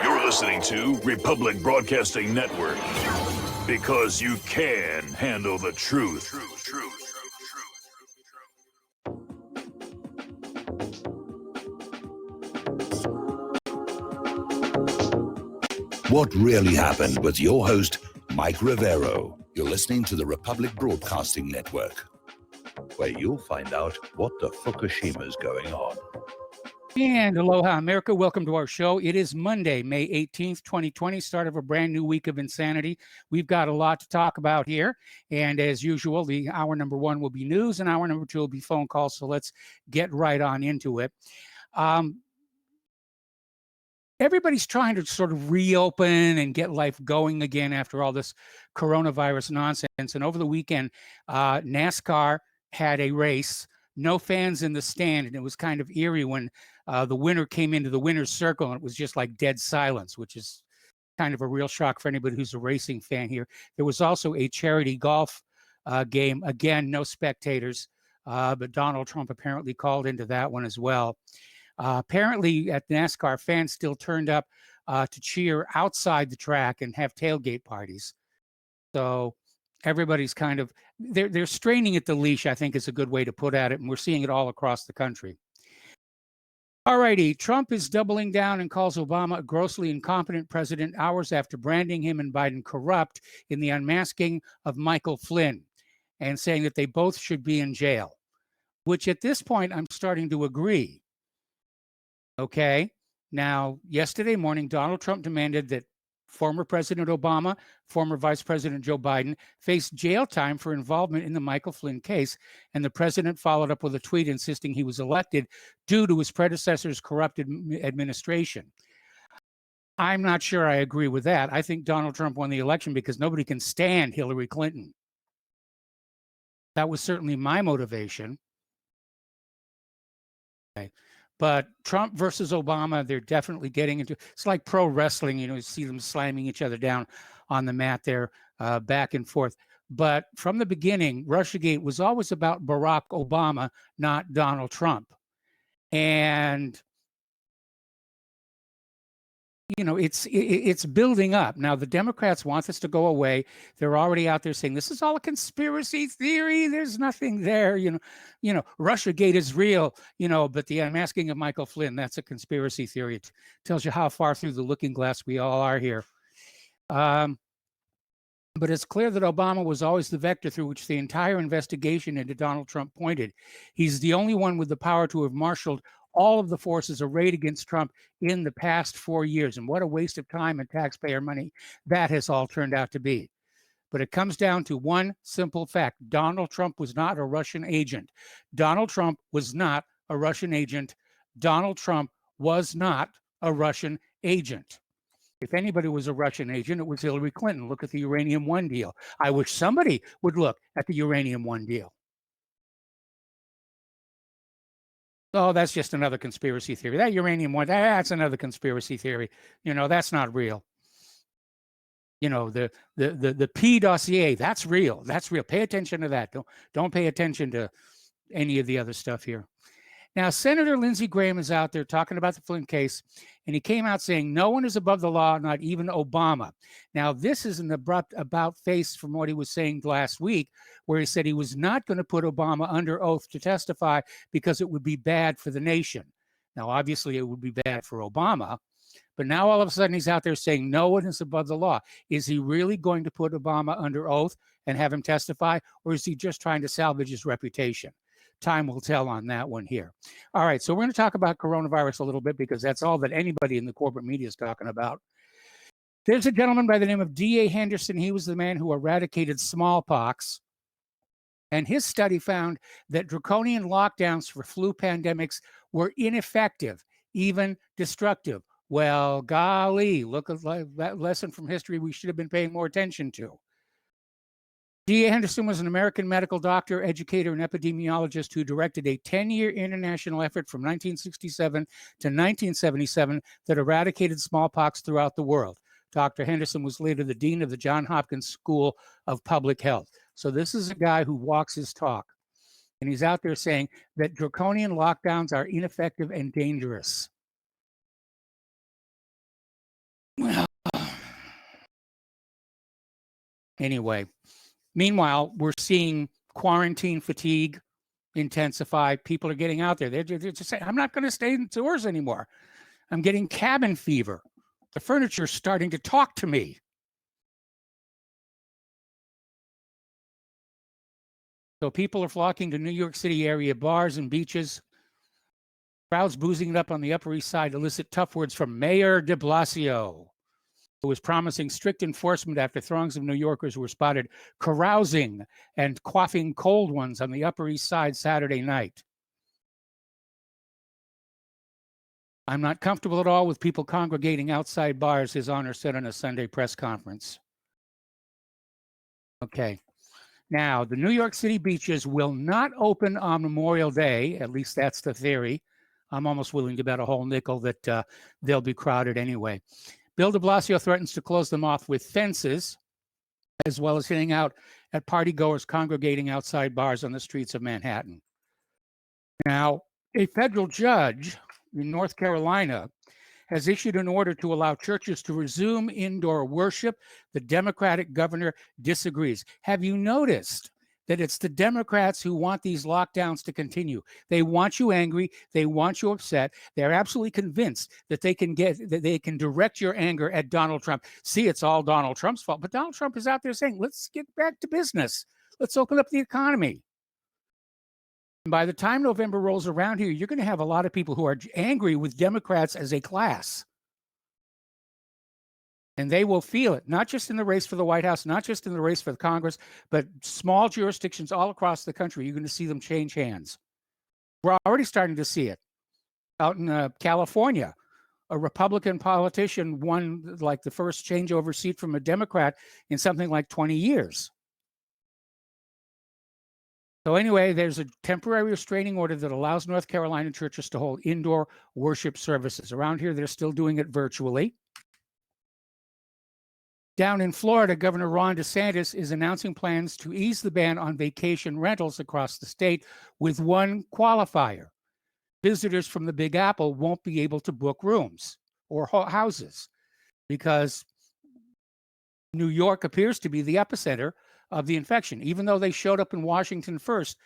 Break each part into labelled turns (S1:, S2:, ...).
S1: You're listening to Republic Broadcasting Network because you can handle the truth. What really happened with your host, Mike Rivero. You're listening to the Republic Broadcasting Network, where you'll find out what the Fukushima's going on.
S2: And aloha, America. Welcome to our show. It is Monday, May 18th, 2020, start of a brand new week of insanity. We've got a lot to talk about here. And as usual, the hour number one will be news and hour number two will be phone calls. So let's get right on into it. Everybody's trying to sort of reopen and get life going again after all this coronavirus nonsense. And over the weekend, NASCAR had a race, no fans in the stand. And it was kind of eerie when the winner came into the winner's circle and it was just like dead silence, which is kind of a real shock for anybody who's a racing fan here. There was also a charity golf game. Again, no spectators, but Donald Trump apparently called into that one as well. Apparently at NASCAR, fans still turned up to cheer outside the track and have tailgate parties. So everybody's kind of, they're straining at the leash, I think is a good way to put at it. And we're seeing it all across the country. All righty, Trump is doubling down and calls Obama a grossly incompetent president hours after branding him and Biden corrupt in the unmasking of Michael Flynn and saying that they both should be in jail, which at this point I'm starting to agree. Okay. Now, yesterday morning, Donald Trump demanded that former President Obama, former Vice President Joe Biden face jail time for involvement in the Michael Flynn case. And the president followed up with a tweet insisting he was elected due to his predecessor's corrupt administration. I'm not sure I agree with that. I think Donald Trump won the election because nobody can stand Hillary Clinton. That was certainly my motivation. Okay. But Trump versus Obama, they're definitely getting into, it's like pro wrestling, you see them slamming each other down on the mat there, back and forth. But from the beginning, Russiagate was always about Barack Obama, not Donald Trump. And it's building up. Now, the Democrats want this to go away. They're already out there saying this is all a conspiracy theory. There's nothing there. Russiagate is real, but the unmasking of Michael Flynn, that's a conspiracy theory. It tells you how far through the looking glass we all are here. But it's clear that Obama was always the vector through which the entire investigation into Donald Trump pointed. He's the only one with the power to have marshaled all of the forces arrayed against Trump in the past 4 years. And what a waste of time and taxpayer money that has all turned out to be. But it comes down to one simple fact. Donald Trump was not a Russian agent. Donald Trump was not a Russian agent. Donald Trump was not a Russian agent. If anybody was a Russian agent, it was Hillary Clinton. Look at the Uranium One deal. I wish somebody would look at the Uranium One deal. Oh, that's just another conspiracy theory. That Uranium One, that's another conspiracy theory. That's not real. The P dossier, that's real. That's real. Pay attention to that. Don't pay attention to any of the other stuff here. Now, Senator Lindsey Graham is out there talking about the Flynn case, and he came out saying no one is above the law, not even Obama. Now, this is an abrupt about-face from what he was saying last week, where he said he was not going to put Obama under oath to testify because it would be bad for the nation. Now, obviously, it would be bad for Obama, but now all of a sudden he's out there saying no one is above the law. Is he really going to put Obama under oath and have him testify, or is he just trying to salvage his reputation? Time will tell on that one here. All right, so we're going to talk about coronavirus a little bit because that's all that anybody in the corporate media is talking about. There's a gentleman by the name of D.A. Henderson. He was the man who eradicated smallpox. And his study found that draconian lockdowns for flu pandemics were ineffective, even destructive. Well, golly, look at that lesson from history we should have been paying more attention to. D.A. Henderson was an American medical doctor, educator, and epidemiologist who directed a 10-year international effort from 1967 to 1977 that eradicated smallpox throughout the world. Dr. Henderson was later the dean of the Johns Hopkins School of Public Health. So this is a guy who walks his talk. And he's out there saying that draconian lockdowns are ineffective and dangerous. Anyway, meanwhile, we're seeing quarantine fatigue intensify. People are getting out there. They're just saying, I'm not going to stay indoors anymore. I'm getting cabin fever. The furniture's starting to talk to me. So people are flocking to New York City area bars and beaches. Crowds boozing it up on the Upper East Side elicit tough words from Mayor de Blasio, who was promising strict enforcement after throngs of New Yorkers were spotted carousing and quaffing cold ones on the Upper East Side Saturday night. I'm not comfortable at all with people congregating outside bars, His Honor said on a Sunday press conference. Okay. Now, the New York City beaches will not open on Memorial Day. At least that's the theory. I'm almost willing to bet a whole nickel that they'll be crowded anyway. Bill de Blasio threatens to close them off with fences, as well as hitting out at partygoers congregating outside bars on the streets of Manhattan. Now, a federal judge in North Carolina has issued an order to allow churches to resume indoor worship. The Democratic governor disagrees. Have you noticed that it's the Democrats who want these lockdowns to continue? They want you angry. They want you upset. They're absolutely convinced that they can direct your anger at Donald Trump. See, it's all Donald Trump's fault. But Donald Trump is out there saying, let's get back to business. Let's open up the economy. And by the time November rolls around here, you're going to have a lot of people who are angry with Democrats as a class. And they will feel it, not just in the race for the White House, not just in the race for the Congress, but small jurisdictions all across the country. You're going to see them change hands. We're already starting to see it. Out in California, a Republican politician won like the first changeover seat from a Democrat in something like 20 years. So anyway, there's a temporary restraining order that allows North Carolina churches to hold indoor worship services. Around here, they're still doing it virtually. Down in Florida, Governor Ron DeSantis is announcing plans to ease the ban on vacation rentals across the state with one qualifier. Visitors from the Big Apple won't be able to book rooms or houses because New York appears to be the epicenter of the infection. Even though they showed up in Washington first,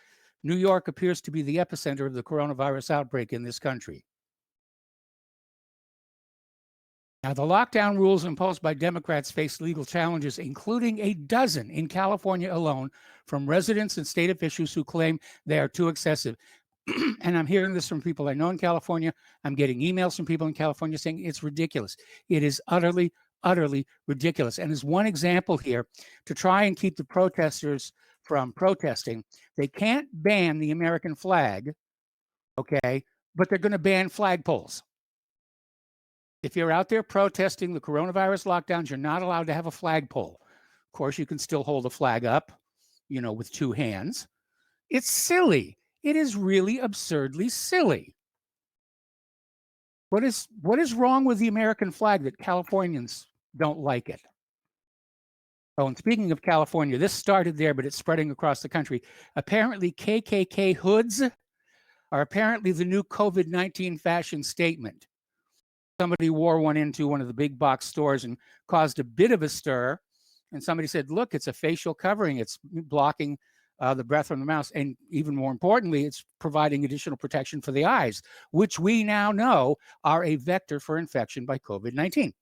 S2: New York appears to be the epicenter of the coronavirus outbreak in this country. Now, the lockdown rules imposed by Democrats face legal challenges, including a dozen in California alone from residents and state officials who claim they are too excessive. And I'm hearing this from people I know in California. I'm getting emails from people in California saying it's ridiculous. It is utterly, utterly ridiculous. And as one example here, to try and keep the protesters from protesting, they can't ban the American flag, okay, but they're going to ban flagpoles. If you're out there protesting the coronavirus lockdowns, you're not allowed to have a flagpole. Of course, you can still hold a flag up, with two hands. It's silly. It is really absurdly silly. What is wrong with the American flag that Californians don't like it? Oh, and speaking of California, this started there, but it's spreading across the country. Apparently, KKK hoods are apparently the new COVID-19 fashion statement. Somebody wore one into one of the big box stores and caused a bit of a stir. And somebody said, look, it's a facial covering. It's blocking the breath from the mouth. And even more importantly, it's providing additional protection for the eyes, which we now know are a vector for infection by COVID-19.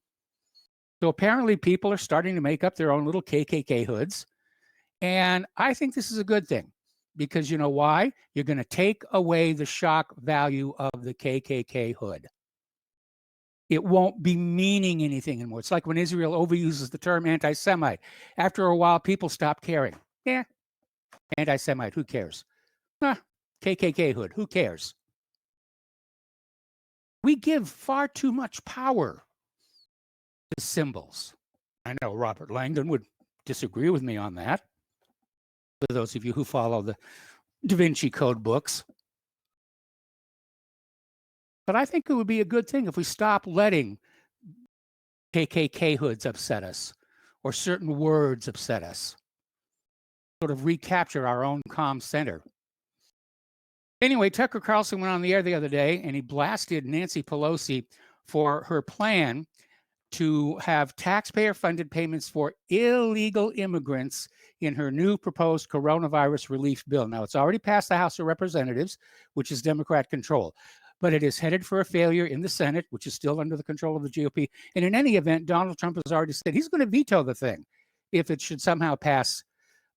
S2: So apparently people are starting to make up their own little KKK hoods. And I think this is a good thing because you know why? You're going to take away the shock value of the KKK hood. It won't be meaning anything anymore. It's like when Israel overuses the term anti-Semite. After a while, people stop caring. Yeah, anti-Semite, who cares? KKK hood, who cares? We give far too much power to symbols. I know Robert Langdon would disagree with me on that. For those of you who follow the Da Vinci Code books. But I think it would be a good thing if we stop letting KKK hoods upset us or certain words upset us. Sort of recapture our own calm center. Anyway, Tucker Carlson went on the air the other day and he blasted Nancy Pelosi for her plan to have taxpayer-funded payments for illegal immigrants in her new proposed coronavirus relief bill. Now, it's already passed the House of Representatives, which is Democrat control, but it is headed for a failure in the Senate, which is still under the control of the GOP. And in any event, Donald Trump has already said he's going to veto the thing if it should somehow pass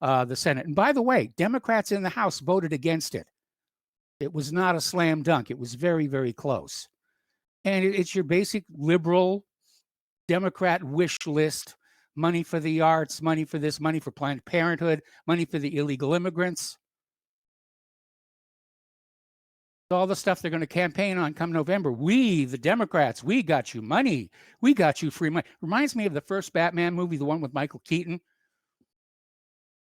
S2: the Senate. And by the way, Democrats in the House voted against it. It was not a slam dunk. It was very, very close. And it's your basic liberal Democrat wish list: money for the arts, money for this, money for Planned Parenthood, money for the illegal immigrants. All the stuff they're going to campaign on come November. We, the Democrats, we got you money. We got you free money. Reminds me of the first Batman movie, the one with Michael Keaton.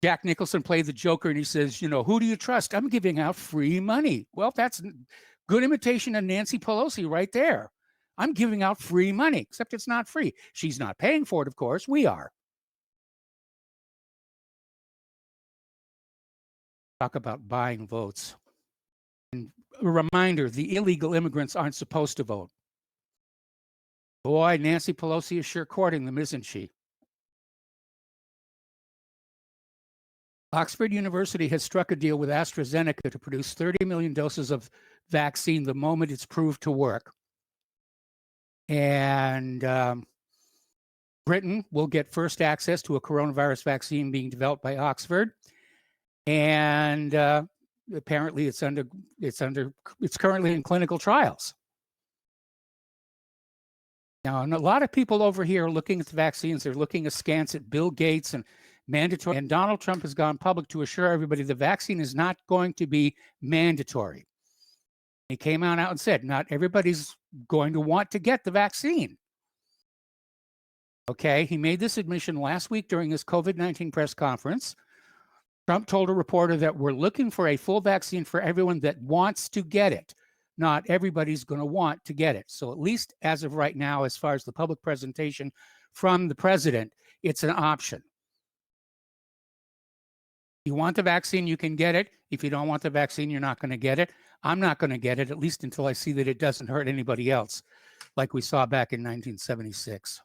S2: Jack Nicholson played the Joker, and he says, you know, who do you trust? I'm giving out free money. Well, that's good imitation of Nancy Pelosi right there. I'm giving out free money, except it's not free. She's not paying for it, of course. We are. Talk about buying votes. And a reminder, the illegal immigrants aren't supposed to vote. Boy, Nancy Pelosi is sure courting them, isn't she? Oxford University has struck a deal with AstraZeneca to produce 30 million doses of vaccine the moment it's proved to work. And Britain will get first access to a coronavirus vaccine being developed by Oxford. And apparently it's currently in clinical trials. Now, and a lot of people over here are looking at the vaccines. They're looking askance at Bill Gates and mandatory. And Donald Trump has gone public to assure everybody the vaccine is not going to be mandatory. He came out and said, not everybody's going to want to get the vaccine. Okay, he made this admission last week during his COVID-19 press conference. Trump told a reporter that we're looking for a full vaccine for everyone that wants to get it. Not everybody's going to want to get it. So at least as of right now, as far as the public presentation from the president, it's an option. You want the vaccine, you can get it. If you don't want the vaccine, you're not going to get it. I'm not going to get it, at least until I see that it doesn't hurt anybody else, like we saw back in 1976.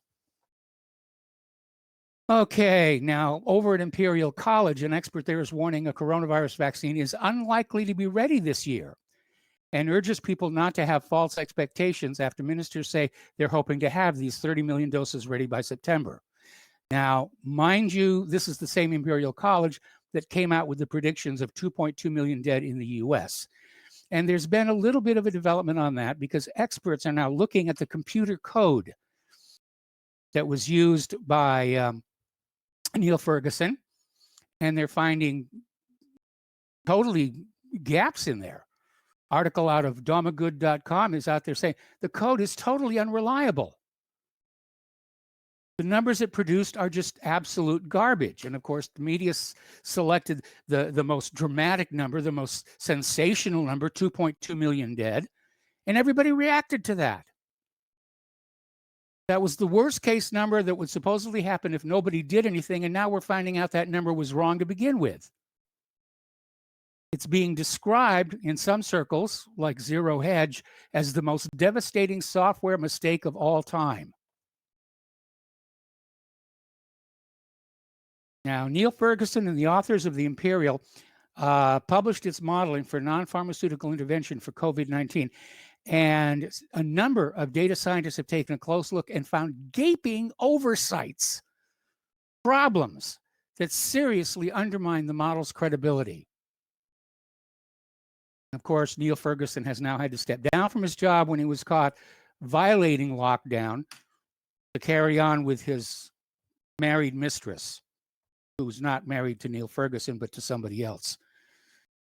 S2: Okay, now over at Imperial College, an expert there is warning a coronavirus vaccine is unlikely to be ready this year and urges people not to have false expectations after ministers say they're hoping to have these 30 million doses ready by September. Now, mind you, this is the same Imperial College that came out with the predictions of 2.2 million dead in the US. And there's been a little bit of a development on that because experts are now looking at the computer code that was used by Neil Ferguson, and they're finding totally gaps in there. Article out of domagood.com is out there saying the code is totally unreliable. The numbers it produced are just absolute garbage. And of course, the media selected the most dramatic number, the most sensational number, 2.2 million dead, and everybody reacted to that. That was the worst case number that would supposedly happen if nobody did anything, and now we're finding out that number was wrong to begin with. It's being described in some circles, like Zero Hedge, as the most devastating software mistake of all time. Now, Neil Ferguson and the authors of the Imperial published its modeling for non-pharmaceutical intervention for COVID-19. And a number of data scientists have taken a close look and found gaping oversights, problems that seriously undermine the model's credibility. Of course, Neil Ferguson has now had to step down from his job when he was caught violating lockdown to carry on with his married mistress, who's not married to Neil Ferguson, but to somebody else.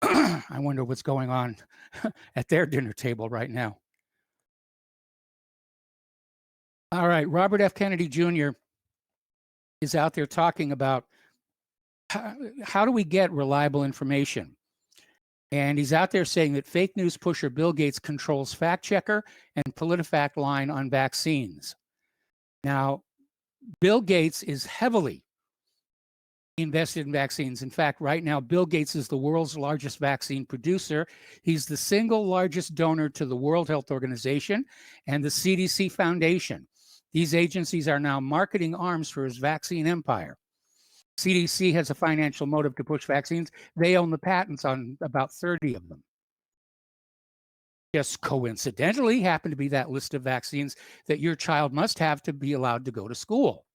S2: I wonder what's going on at their dinner table right now. All right, Robert F. Kennedy Jr. is out there talking about how do we get reliable information? And he's out there saying that fake news pusher Bill Gates controls fact checker and PolitiFact line on vaccines. Now, Bill Gates is heavily invested in vaccines. In fact, right now, Bill Gates is the world's largest vaccine producer. He's the single largest donor to the World Health Organization and the CDC Foundation. These agencies are now marketing arms for his vaccine empire. CDC has a financial motive to push vaccines. They own the patents on about 30 of them. Just coincidentally happen to be that list of vaccines that your child must have to be allowed to go to school.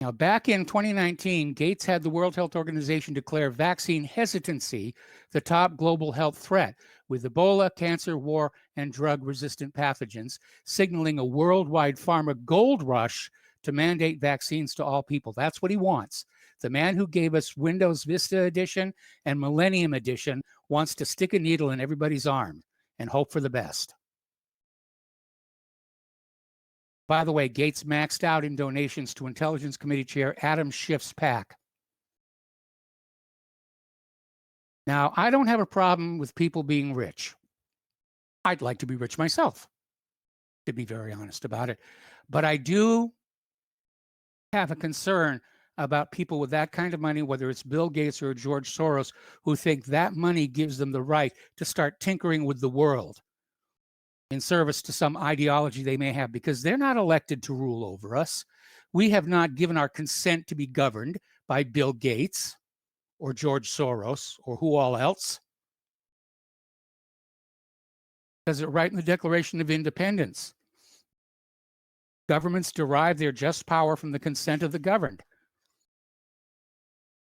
S2: Now, back in 2019, Gates had the World Health Organization declare vaccine hesitancy the top global health threat, with Ebola, cancer, war, and drug-resistant pathogens, signaling a worldwide pharma gold rush to mandate vaccines to all people. That's what he wants. The man who gave us Windows Vista Edition and Millennium Edition wants to stick a needle in everybody's arm and hope for the best. By the way, Gates maxed out in donations to Intelligence Committee Chair Adam Schiff's PAC. Now, I don't have a problem with people being rich. I'd like to be rich myself, to be very honest about it. But I do have a concern about people with that kind of money, whether it's Bill Gates or George Soros, who think that money gives them the right to start tinkering with the world in service to some ideology they may have, because they're not elected to rule over us. We have not given our consent to be governed by Bill Gates or George Soros or who all else. It says it right in the Declaration of Independence. Governments derive their just power from the consent of the governed.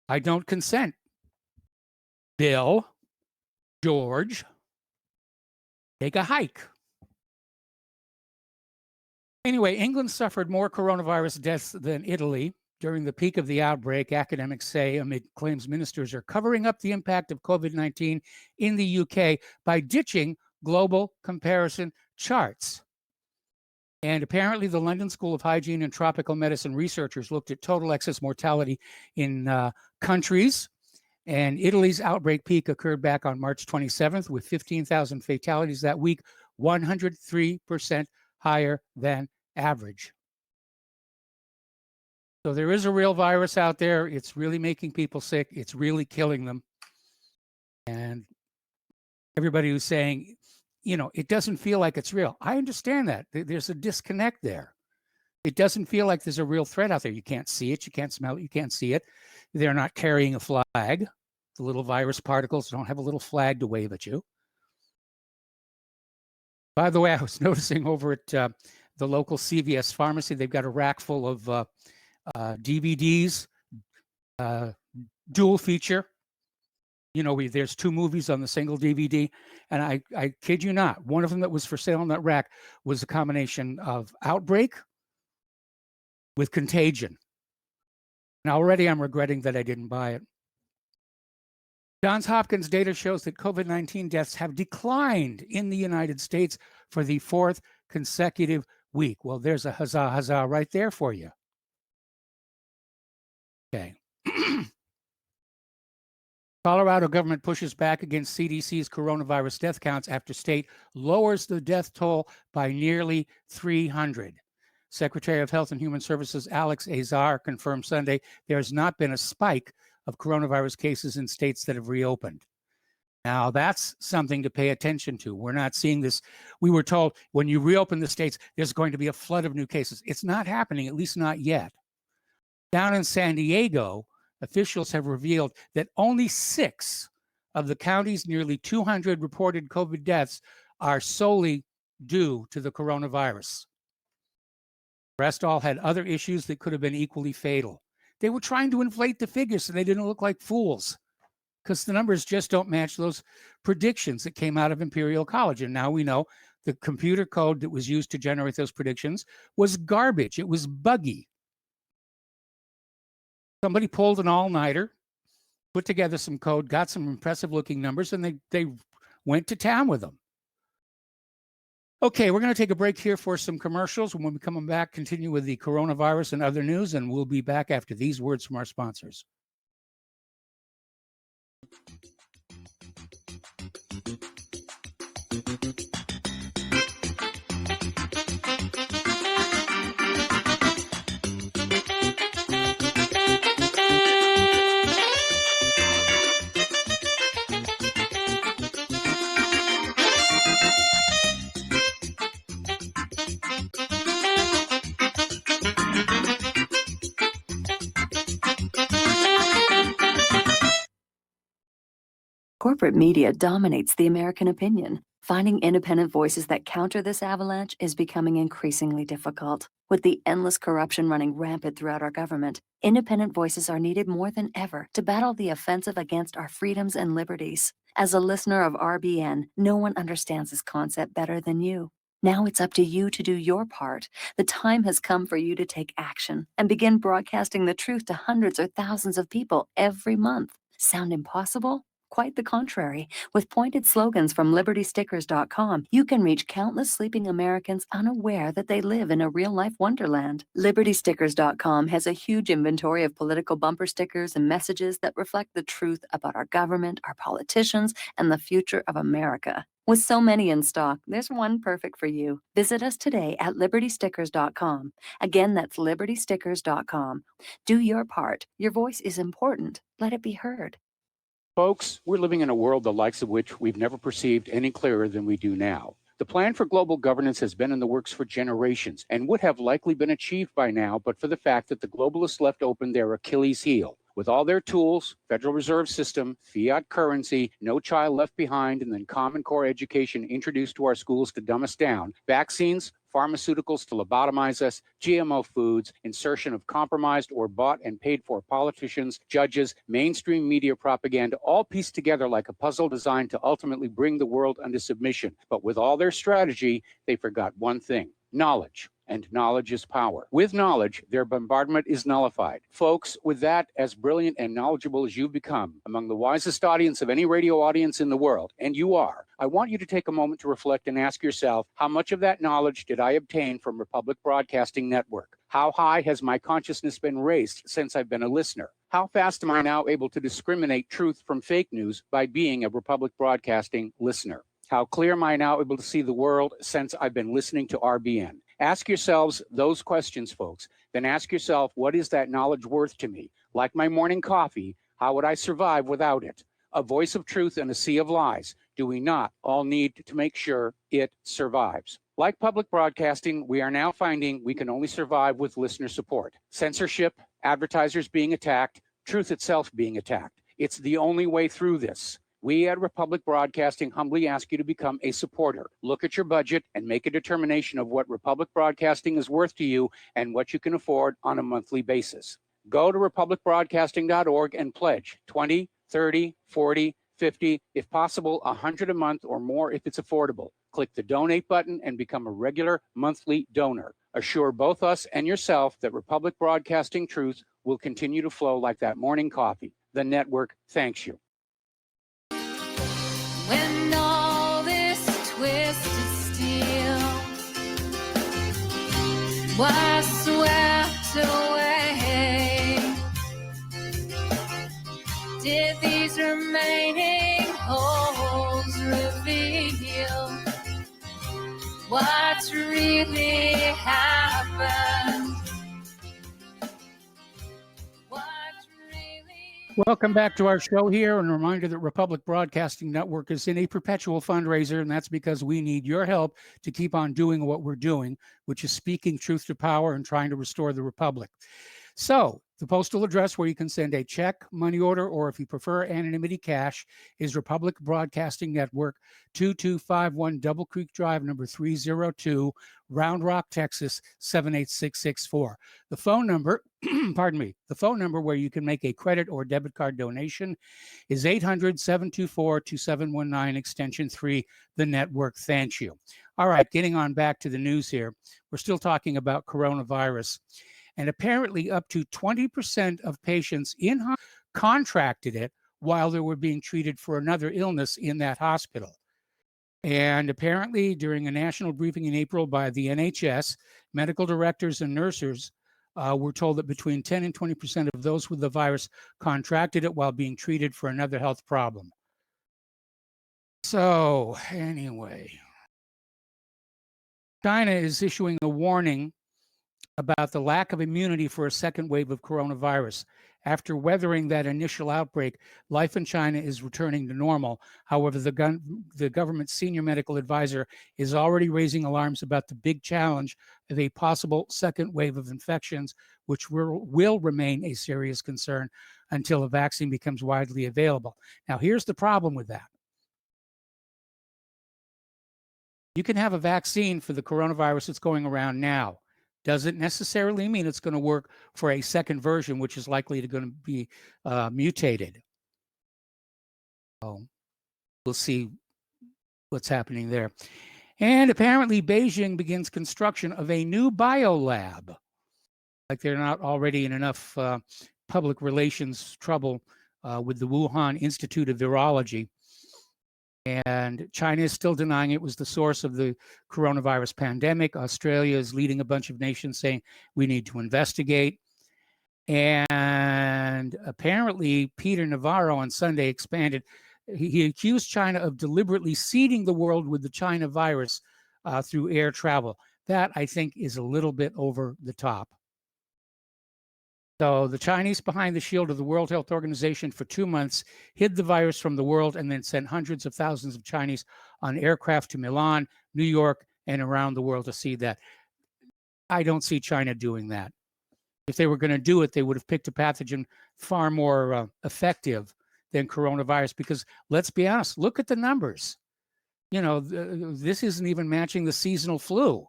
S2: I don't consent. Bill, George, take a hike. Anyway, England suffered more coronavirus deaths than Italy during the peak of the outbreak, academics say, amid claims ministers are covering up the impact of COVID-19 in the UK by ditching global comparison charts. And apparently the London School of Hygiene and Tropical Medicine researchers looked at total excess mortality in countries. And Italy's outbreak peak occurred back on March 27th with 15,000 fatalities that week, 103% higher than average. So there is a real virus out there. It's really making people sick. It's really killing them. And everybody who's saying, you know, it doesn't feel like it's real. I understand that. There's a disconnect there. It doesn't feel like there's a real threat out there. You can't see it. You can't smell it. You can't see it. They're not carrying a flag. The little virus particles don't have a little flag to wave at you. By the way, I was noticing over at the local CVS pharmacy, they've got a rack full of DVDs, dual feature. You know, there's two movies on the single DVD. And I kid you not, one of them that was for sale on that rack was a combination of Outbreak with Contagion. And already I'm regretting that I didn't buy it. Johns Hopkins data shows that COVID-19 deaths have declined in the United States for the fourth consecutive week. Well, there's a huzzah, huzzah right there for you. Okay. Colorado government pushes back against CDC's coronavirus death counts after state lowers the death toll by nearly 300. Secretary of Health and Human Services Alex Azar confirmed Sunday there has not been a spike of coronavirus cases in states that have reopened. Now, that's something to pay attention to. We're not seeing this. We were told when you reopen the states, there's going to be a flood of new cases. It's not happening, at least not yet. Down in San Diego, officials have revealed that only 6 of the county's nearly 200 reported COVID deaths are solely due to the coronavirus. The rest all had other issues that could have been equally fatal. They were trying to inflate the figures so they didn't look like fools, because the numbers just don't match those predictions that came out of Imperial College. And now we know the computer code that was used to generate those predictions was garbage. It was buggy. Somebody pulled an all-nighter, put together some code, got some impressive looking numbers, and they went to town with them. Okay, we're going to take a break here for some commercials. When we come back, continue with the coronavirus and other news, and we'll be back after these words from our sponsors.
S3: Corporate media dominates the American opinion. Finding independent voices that counter this avalanche is becoming increasingly difficult. With the endless corruption running rampant throughout our government, independent voices are needed more than ever to battle the offensive against our freedoms and liberties. As a listener of RBN, no one understands this concept better than you. Now it's up to you to do your part. The time has come for you to take action and begin broadcasting the truth to hundreds or thousands of people every month. Sound impossible? Quite the contrary. With pointed slogans from LibertyStickers.com, you can reach countless sleeping Americans unaware that they live in a real-life wonderland. LibertyStickers.com has a huge inventory of political bumper stickers and messages that reflect the truth about our government, our politicians, and the future of America. With so many in stock, there's one perfect for you. Visit us today at LibertyStickers.com. Again, that's LibertyStickers.com. Do your part. Your voice is important. Let it be heard.
S4: Folks, we're living in a world the likes of which we've never perceived any clearer than we do now. The plan for global governance has been in the works for generations and would have likely been achieved by now, but for the fact that the globalists left open their Achilles heel. With all their tools, Federal Reserve System, fiat currency, no child left behind, and then Common Core education introduced to our schools to dumb us down, vaccines, pharmaceuticals to lobotomize us, GMO foods, insertion of compromised or bought and paid for politicians, judges, mainstream media propaganda, all pieced together like a puzzle designed to ultimately bring the world under submission. But with all their strategy, they forgot one thing: knowledge. And knowledge is power. With knowledge, their bombardment is nullified. Folks, with that, as brilliant and knowledgeable as you've become, among the wisest audience of any radio audience in the world, and you are, I want you to take a moment to reflect and ask yourself, how much of that knowledge did I obtain from Republic Broadcasting Network? How high has my consciousness been raised since I've been a listener? How fast am I now able to discriminate truth from fake news by being a Republic Broadcasting listener? How clear am I now able to see the world since I've been listening to RBN? Ask yourselves those questions, folks. Then ask yourself, what is that knowledge worth to me? Like my morning coffee, how would I survive without it? A voice of truth in a sea of lies. Do we not all need to make sure it survives? Like public broadcasting, we are now finding we can only survive with listener support. Censorship, advertisers being attacked, truth itself being attacked. It's the only way through this. We at Republic Broadcasting humbly ask you to become a supporter. Look at your budget and make a determination of what Republic Broadcasting is worth to you and what you can afford on a monthly basis. Go to republicbroadcasting.org and pledge 20, 30, 40, 50, if possible, 100 a month or more if it's affordable. Click the donate button and become a regular monthly donor. Assure both us and yourself that Republic Broadcasting truth will continue to flow like that morning coffee. The network thanks you.
S5: When all this twisted steel was swept away, did these remaining holes reveal what's really happened?
S2: Welcome back to our show here, and a reminder that Republic Broadcasting Network is in a perpetual fundraiser, and that's because we need your help to keep on doing what we're doing, which is speaking truth to power and trying to restore the Republic. So the postal address where you can send a check, money order, or if you prefer anonymity cash is Republic Broadcasting Network, 2251 Double Creek Drive, number 302, Round Rock, Texas, 78664. The phone number, pardon me, the phone number where you can make a credit or debit card donation is 800-724-2719, extension 3. The network thanks you. All right, getting on back to the news here. We're still talking about coronavirus. And apparently up to 20% of patients in contracted it while they were being treated for another illness in that hospital. And apparently during a national briefing in April by the NHS, medical directors and nurses were told that between 10 and 20% of those with the virus contracted it while being treated for another health problem. So anyway, China is issuing a warning about the lack of immunity for a second wave of coronavirus After weathering that initial outbreak, life in China is returning to normal. However, the government's senior medical advisor is already raising alarms about the big challenge of a possible second wave of infections, which will remain a serious concern until a vaccine becomes widely available. Now, here's the problem with that. You can have a vaccine for the coronavirus that's going around now. Doesn't necessarily mean it's going to work for a second version, which is likely to going to be mutated. So we'll see what's happening there. And apparently Beijing begins construction of a new biolab. Like they're not already in enough public relations trouble with the Wuhan Institute of Virology. And China is still denying it was the source of the coronavirus pandemic. Australia is leading a bunch of nations saying we need to investigate. And apparently Peter Navarro on Sunday expanded. He accused China of deliberately seeding the world with the China virus through air travel. That, I think, is a little bit over the top. So the Chinese behind the shield of the World Health Organization for 2 months hid the virus from the world and then sent hundreds of thousands of Chinese on aircraft to Milan, New York, and around the world to see that. I don't see China doing that. If they were going to do it, they would have picked a pathogen far more effective than coronavirus, because let's be honest, look at the numbers. You know, this isn't even matching the seasonal flu.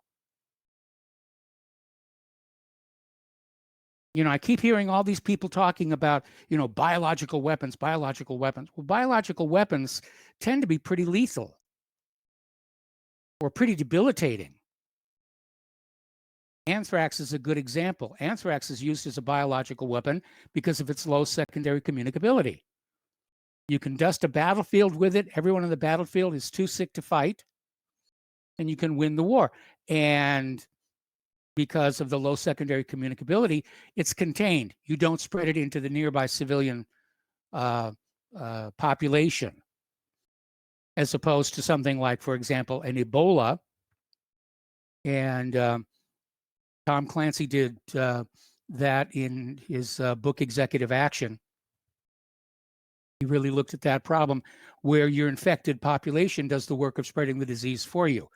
S2: You know, I keep hearing all these people talking about, you know, biological weapons. Well, biological weapons tend to be pretty lethal or pretty debilitating. Anthrax is a good example. Anthrax is used as a biological weapon because of its low secondary communicability. You can dust a battlefield with it. Everyone on the battlefield is too sick to fight, and you can win the war. And because of the low secondary communicability, it's contained. You don't spread it into the nearby civilian population, as opposed to something like, for example, an Ebola. And Tom Clancy did that in his book, Executive Action. He really looked at that problem where your infected population does the work of spreading the disease for you.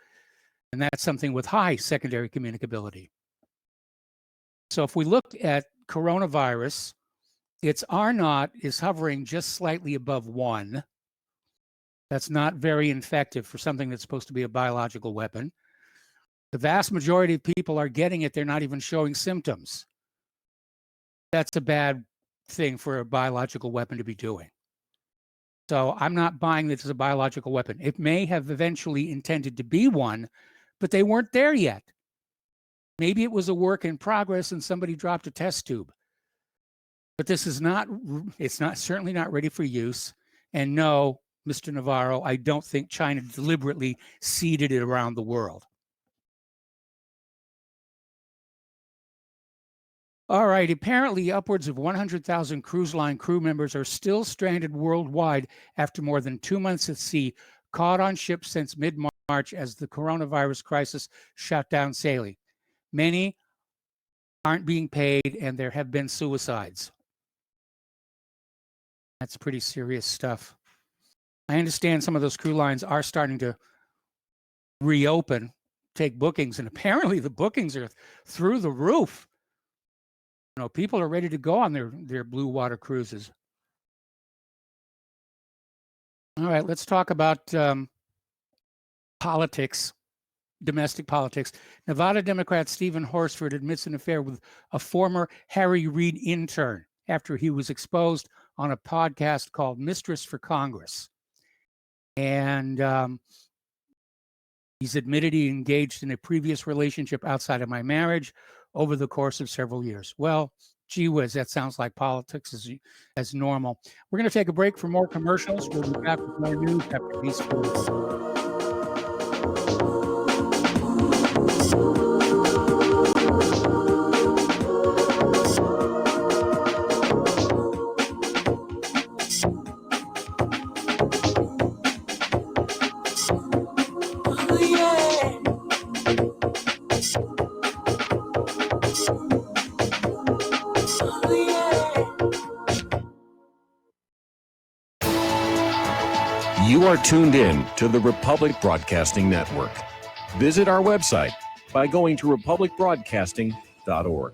S2: And that's something with high secondary communicability. So if we look at coronavirus, its R0 is hovering just slightly above 1. That's not very infective for something that's supposed to be a biological weapon. The vast majority of people are getting it. They're not even showing symptoms. That's a bad thing for a biological weapon to be doing. So I'm not buying this as a biological weapon. It may have eventually intended to be one, but they weren't there yet. Maybe it was a work in progress and somebody dropped a test tube. But this is not, it's not, certainly not ready for use. And no, Mr. Navarro, I don't think China deliberately seeded it around the world. All right, apparently upwards of 100,000 cruise line crew members are still stranded worldwide after more than 2 months at sea, caught on ships since mid-March as the coronavirus crisis shut down sailing. Many aren't being paid, and there have been suicides. That's pretty serious stuff. I understand some of those crew lines are starting to reopen, take bookings, and apparently the bookings are through the roof. You know, people are ready to go on their blue water cruises. All right, let's talk about politics, domestic politics. Nevada Democrat Stephen Horsford admits an affair with a former Harry Reid intern after he was exposed on a podcast called Mistress for Congress. And he's admitted he engaged in a previous relationship outside of my marriage over the course of several years. Well, gee whiz, that sounds like politics as normal. We're going to take a break for more commercials. We'll be back with more news after these stories.
S6: You are tuned in to the Republic Broadcasting Network. Visit our website by going to republicbroadcasting.org.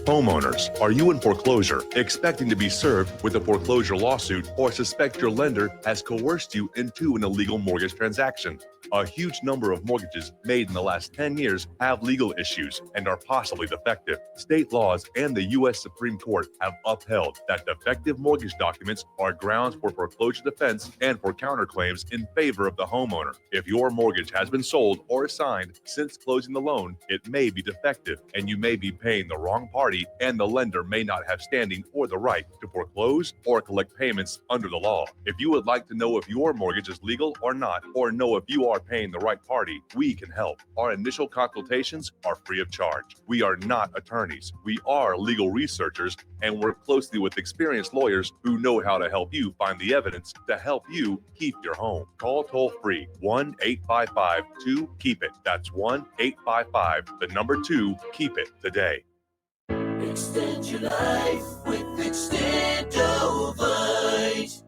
S7: Homeowners, are you in foreclosure, expecting to be served with a foreclosure lawsuit, or suspect your lender has coerced you into an illegal mortgage transaction? A huge number of mortgages made in the last 10 years have legal issues and are possibly defective. State laws and the U.S. Supreme Court have upheld that defective mortgage documents are grounds for foreclosure defense and for counterclaims in favor of the homeowner. If your mortgage has been sold or assigned since closing the loan, it may be defective and you may be paying the wrong party, and the lender may not have standing or the right to foreclose or collect payments under the law. If you would like to know if your mortgage is legal or not, or know if you are paying the right party, we can help. Our initial consultations are free of charge. We are not attorneys. We are legal researchers and work closely with experienced lawyers who know how to help you find the evidence to help you keep your home. Call toll free 1-855-2-KEEP-IT. That's 1-855-2-KEEP-IT today.
S8: Extend your life with Extendovite.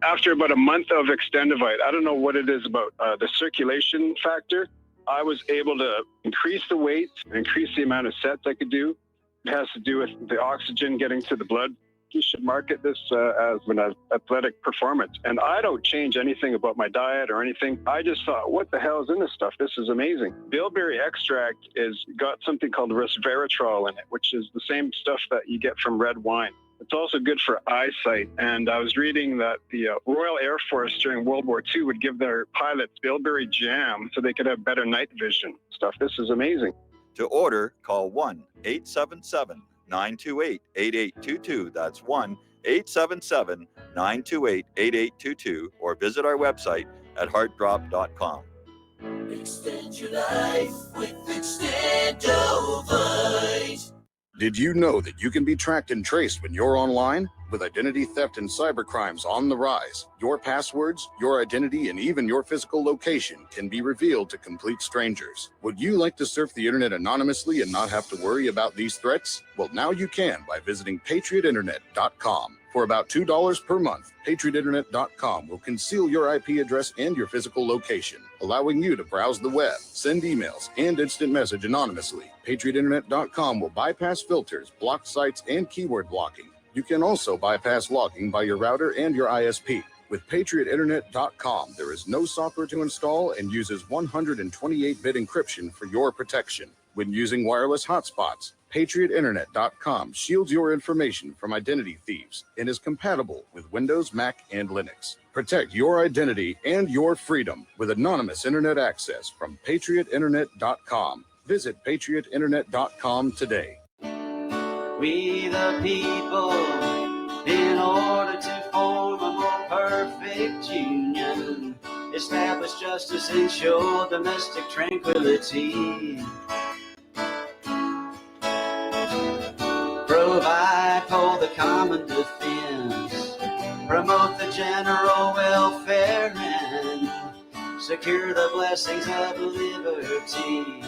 S9: After about a month of Extendovite, I don't know what it is about the circulation factor. I was able to increase the weight, increase the amount of sets I could do. It has to do with the oxygen getting to the blood. You should market this as an athletic performance. And I don't change anything about my diet or anything. I just thought, what the hell is in this stuff? This is amazing. Bilberry extract is got something called resveratrol in it, which is the same stuff that you get from red wine. It's also good for eyesight. And I was reading that the Royal Air Force during World War II would give their pilots bilberry jam so they could have better night vision stuff. This is amazing.
S10: To order, call 1-877-928-8822. That's 1-877-928-8822, or visit our website at heartdrop.com.
S8: Extend your life with Extendovite.
S11: Did you know that you can be tracked and traced when you're online? With identity theft and cybercrimes on the rise, your passwords, your identity, and even your physical location can be revealed to complete strangers. Would you like to surf the internet anonymously and not have to worry about these threats? Well, now you can by visiting patriotinternet.com. For about $2 per month, patriotinternet.com will conceal your IP address and your physical location, allowing you to browse the web, send emails, and instant message anonymously. patriotinternet.com will bypass filters, block sites, and keyword blocking. You can also bypass logging by your router and your ISP. With patriotinternet.com, there is no software to install and uses 128-bit encryption for your protection. When using wireless hotspots, patriotinternet.com shields your information from identity thieves and is compatible with Windows, Mac, and Linux. Protect your identity and your freedom with anonymous internet access from patriotinternet.com. Visit patriotinternet.com today.
S12: We the people, in order to form a more perfect union, establish justice, ensure domestic tranquility, provide for the common defense, promote the general welfare, and secure the blessings of liberty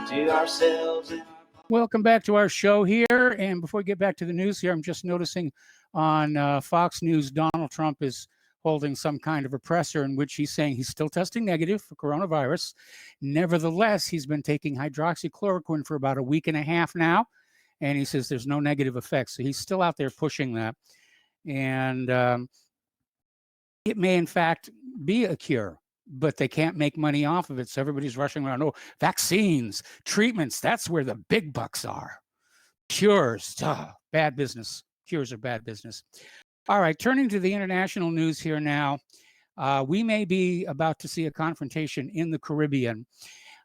S12: to ourselves and
S2: Welcome back to our show here. And before we get back to the news here, I'm just noticing on Fox News, Donald Trump is holding some kind of a presser in which he's saying he's still testing negative for coronavirus. Nevertheless, he's been taking hydroxychloroquine for about a week and a half now, and he says there's no negative effects. So he's still out there pushing that. And it may, in fact, be a cure, but they can't make money off of it. So everybody's rushing around. Oh, vaccines, treatments, that's where the big bucks are. Cures, bad business. Cures are bad business. All right, turning to the international news here now. We may be about to see a confrontation in the Caribbean.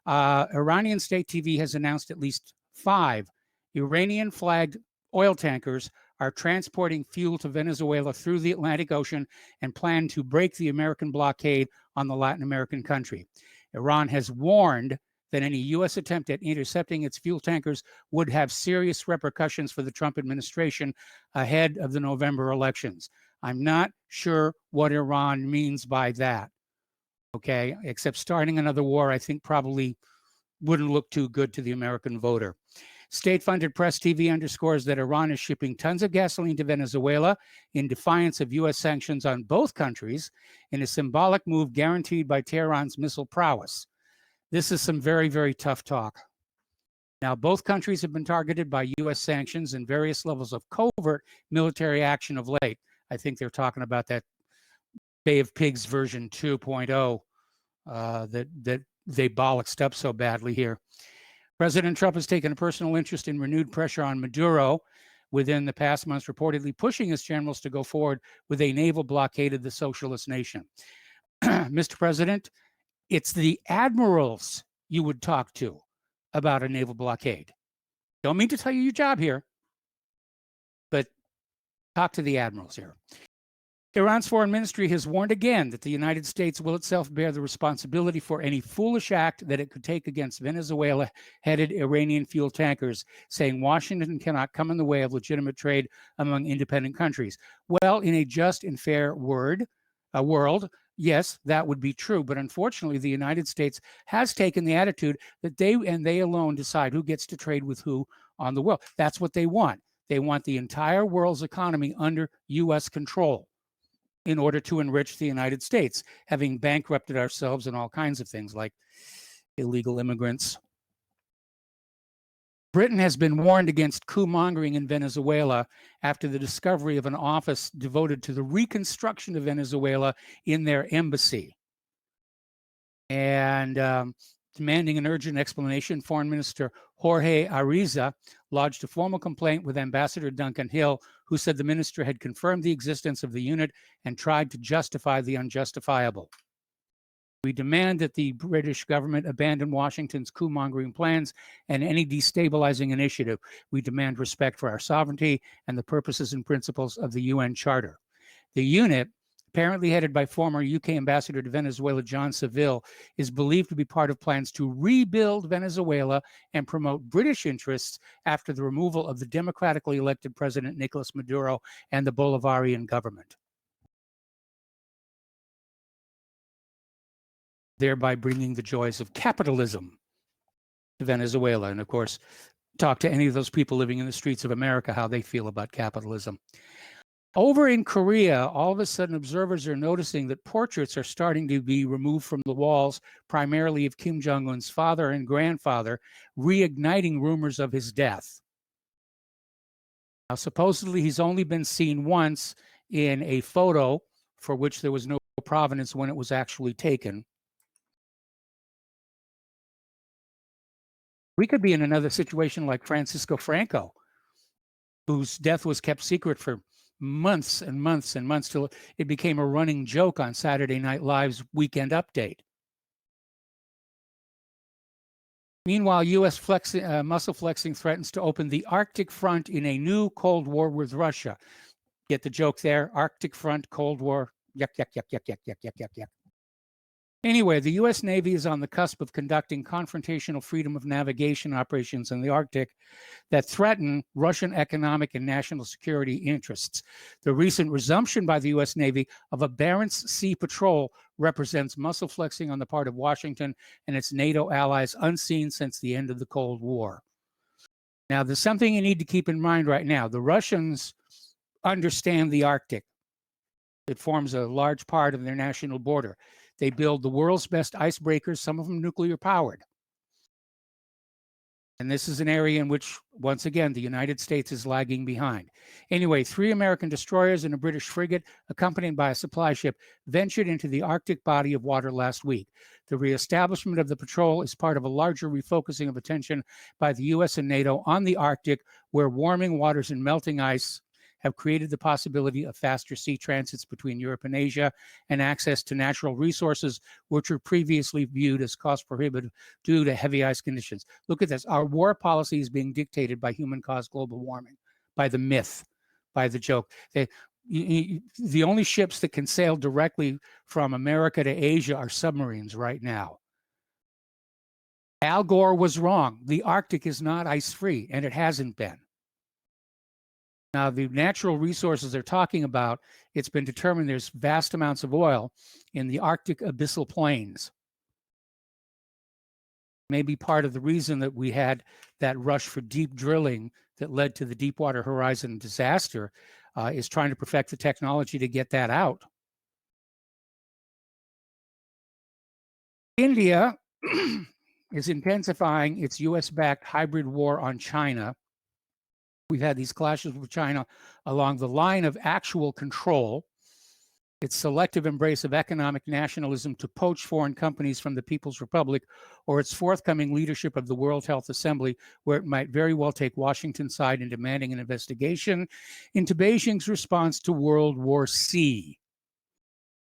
S2: Iranian state TV has announced at least 5 Iranian-flagged oil tankers are transporting fuel to Venezuela through the Atlantic Ocean and plan to break the American blockade on the Latin American country. Iran has warned that any U.S. attempt at intercepting its fuel tankers would have serious repercussions for the Trump administration ahead of the November elections. I'm not sure what Iran means by that, okay? Except starting another war, I think probably wouldn't look too good to the American voter. State-funded Press TV underscores that Iran is shipping tons of gasoline to Venezuela in defiance of U.S. sanctions on both countries in a symbolic move guaranteed by Tehran's missile prowess. This is some very, very tough talk. Now, both countries have been targeted by U.S. sanctions and various levels of covert military action of late. I think they're talking about that Bay of Pigs version 2.0 that they bollocksed up so badly here. President Trump has taken a personal interest in renewed pressure on Maduro within the past months, reportedly pushing his generals to go forward with a naval blockade of the socialist nation. Mr. President, it's the admirals you would talk to about a naval blockade. Don't mean to tell you your job here, but talk to the admirals here. Iran's foreign ministry has warned again that the United States will itself bear the responsibility for any foolish act that it could take against Venezuela-headed Iranian fuel tankers, saying Washington cannot come in the way of legitimate trade among independent countries. Well, in a just and fair world, yes, that would be true. But unfortunately, the United States has taken the attitude that they and they alone decide who gets to trade with who on the world. That's what they want. They want the entire world's economy under U.S. control in order to enrich the United States, having bankrupted ourselves in all kinds of things like illegal immigrants. Britain has been warned against coup mongering in Venezuela after the discovery of an office devoted to the reconstruction of Venezuela in their embassy. And demanding an urgent explanation, Foreign Minister Jorge Ariza lodged a formal complaint with Ambassador Duncan Hill, who said the minister had confirmed the existence of the unit and tried to justify the unjustifiable. We demand that the British government abandon Washington's coup-mongering plans and any destabilizing initiative. We demand respect for our sovereignty and the purposes and principles of the UN Charter. The unit, apparently headed by former UK ambassador to Venezuela, John Saville, is believed to be part of plans to rebuild Venezuela and promote British interests after the removal of the democratically elected President Nicolas Maduro and the Bolivarian government, thereby bringing the joys of capitalism to Venezuela. And of course, talk to any of those people living in the streets of America how they feel about capitalism. Over in Korea, all of a sudden, observers are noticing that portraits are starting to be removed from the walls, primarily of Kim Jong-un's father and grandfather, reigniting rumors of his death. Now, supposedly, he's only been seen once in a photo for which there was no provenance when it was actually taken. We could be in another situation like Francisco Franco, whose death was kept secret for months and months and months till it became a running joke on Saturday Night Live's Weekend Update. Meanwhile, U.S. muscle flexing threatens to open the Arctic front in a new Cold War with Russia. Get the joke there? Arctic front, Cold War. Yuck, yuck, yuck, yuck, yuck, yuck, yuck, yuck, yuck. Anyway, the U.S. Navy is on the cusp of conducting confrontational freedom of navigation operations in the Arctic that threaten Russian economic and national security interests. The recent resumption by the U.S. Navy of a Barents Sea patrol represents muscle flexing on the part of Washington and its NATO allies unseen since the end of the Cold War. Now, there's something you need to keep in mind right now. The Russians understand the Arctic. It forms a large part of their national border. They build the world's best icebreakers, some of them nuclear powered. And this is an area in which, once again, the United States is lagging behind. Anyway, 3 American destroyers and a British frigate, accompanied by a supply ship, ventured into the Arctic body of water last week. The reestablishment of the patrol is part of a larger refocusing of attention by the U.S. and NATO on the Arctic, where warming waters and melting ice have created the possibility of faster sea transits between Europe and Asia and access to natural resources which were previously viewed as cost prohibitive due to heavy ice conditions. Look at this. Our war policy is being dictated by human-caused global warming, by the myth, by the joke. The only ships that can sail directly from America to Asia are submarines right now. Al Gore was wrong. The Arctic is not ice-free, and it hasn't been. Now, the natural resources they're talking about, it's been determined there's vast amounts of oil in the Arctic abyssal plains. Maybe part of the reason that we had that rush for deep drilling that led to the Deepwater Horizon disaster is trying to perfect the technology to get that out. India is intensifying its US-backed hybrid war on China. We've had these clashes with China along the line of actual control, its selective embrace of economic nationalism to poach foreign companies from the People's Republic, or its forthcoming leadership of the World Health Assembly, where it might very well take Washington's side in demanding an investigation into Beijing's response to World War C.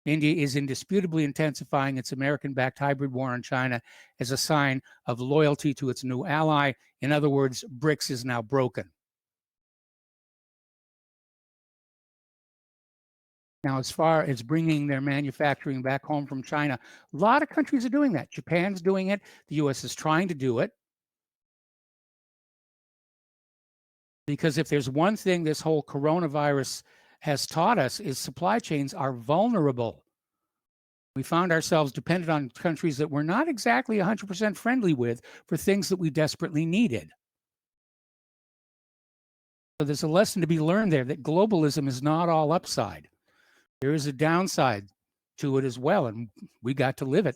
S2: India is indisputably intensifying its American-backed hybrid war on China as a sign of loyalty to its new ally. In other words, BRICS is now broken. Now, as far as bringing their manufacturing back home from China, a lot of countries are doing that. Japan's doing it. The US is trying to do it. Because if there's one thing this whole coronavirus has taught us is supply chains are vulnerable. We found ourselves dependent on countries that we're not exactly 100% friendly with for things that we desperately needed. So there's a lesson to be learned there that globalism is not all upside. There is a downside to it as well, and we got to live it.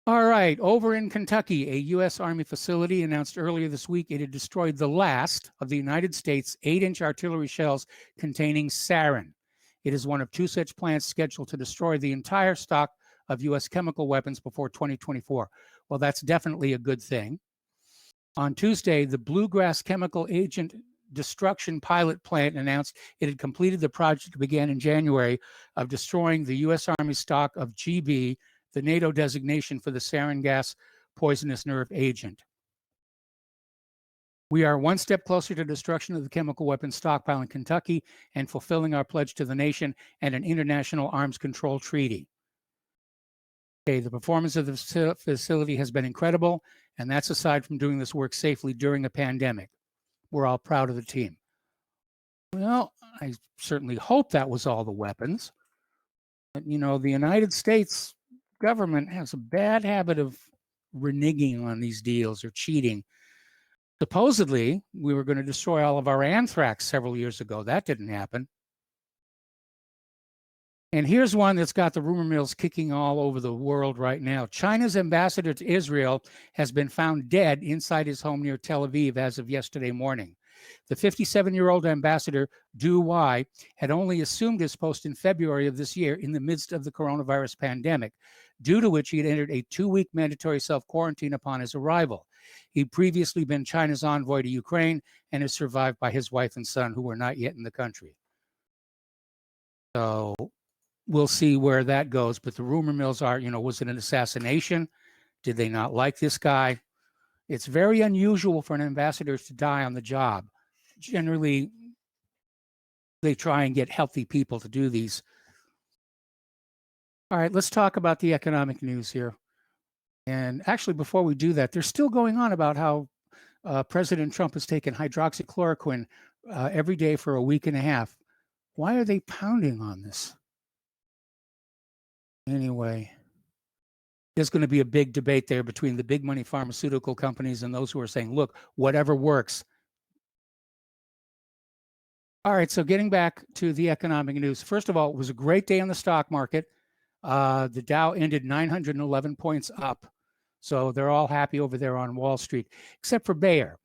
S2: All right, over in Kentucky, a U.S. Army facility announced earlier this week it had destroyed the last of the United States 8-inch artillery shells containing sarin. It is one of 2 such plants scheduled to destroy the entire stock of U.S. chemical weapons before 2024. Well, that's definitely a good thing. On Tuesday, the Bluegrass Chemical Agent Destruction Pilot Plant announced it had completed the project that began in January of destroying the U.S. Army stock of GB, the NATO designation for the sarin gas poisonous nerve agent. We are one step closer to destruction of the chemical weapons stockpile in Kentucky and fulfilling our pledge to the nation and an international arms control treaty. Okay, the performance of the facility has been incredible, and that's aside from doing this work safely during a pandemic. We're all proud of the team. Well, I certainly hope that was all the weapons. But, you know, the United States government has a bad habit of reneging on these deals or cheating. Supposedly, we were going to destroy all of our anthrax several years ago. That didn't happen. And here's one that's got the rumor mills kicking all over the world right now. China's ambassador to Israel has been found dead inside his home near Tel Aviv as of yesterday morning. The 57-year-old ambassador, Du Wei, had only assumed his post in February of this year in the midst of the coronavirus pandemic, due to which he had entered a 2-week mandatory self-quarantine upon his arrival. He'd previously been China's envoy to Ukraine and is survived by his wife and son, who are not yet in the country. So we'll see where that goes. But the rumor mills are, you know, was it an assassination? Did they not like this guy? It's very unusual for an ambassador to die on the job. Generally, they try and get healthy people to do these. All right, let's talk about the economic news here. And actually, before we do that, there's still going on about how President Trump has taken hydroxychloroquine every day for a week and a half. Why are they pounding on this? Anyway, there's going to be a big debate there between the big money pharmaceutical companies and those who are saying, look, whatever works. All right, so getting back to the economic news. First of all, it was a great day on the stock market. The Dow ended 911 points up. So they're all happy over there on Wall Street, except for Bayer.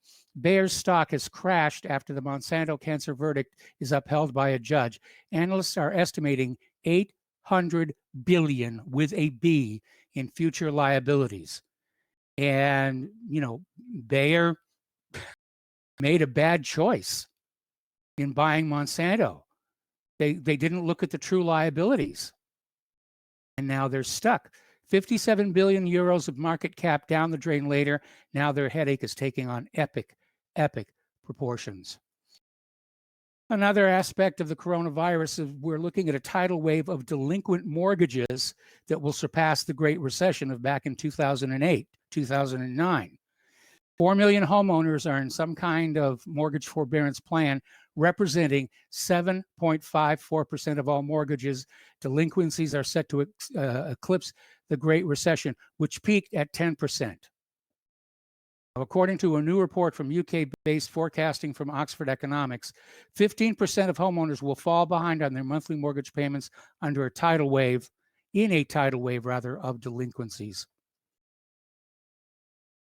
S2: Bayer's stock has crashed after the Monsanto cancer verdict is upheld by a judge. Analysts are estimating $800 billion with a B in future liabilities. And, you know, Bayer made a bad choice in buying Monsanto. They didn't look at the true liabilities. And now they're stuck. 57 billion euros of market cap down the drain later. Now their headache is taking on epic proportions. Another aspect of the coronavirus is we're looking at a tidal wave of delinquent mortgages that will surpass the Great Recession of back in 2008, 2009. 4 million homeowners are in some kind of mortgage forbearance plan, representing 7.54% of all mortgages. Delinquencies are set to eclipse the Great Recession, which peaked at 10%. According to a new report from UK-based forecasting from Oxford Economics, 15% of homeowners will fall behind on their monthly mortgage payments in a tidal wave of delinquencies.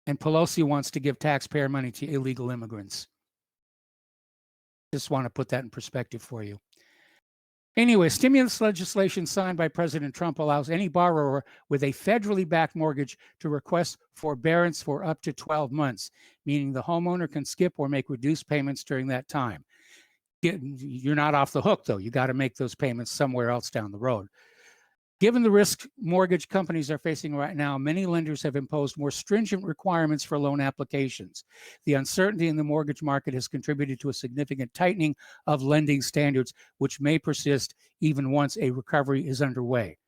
S2: And Pelosi wants to give taxpayer money to illegal immigrants. Just want to put that in perspective for you. Anyway, stimulus legislation signed by President Trump allows any borrower with a federally backed mortgage to request forbearance for up to 12 months, meaning the homeowner can skip or make reduced payments during that time. You're not off the hook, though. You got to make those payments somewhere else down the road. Given the risk mortgage companies are facing right now, many lenders have imposed more stringent requirements for loan applications. The uncertainty in the mortgage market has contributed to a significant tightening of lending standards, which may persist even once a recovery is underway.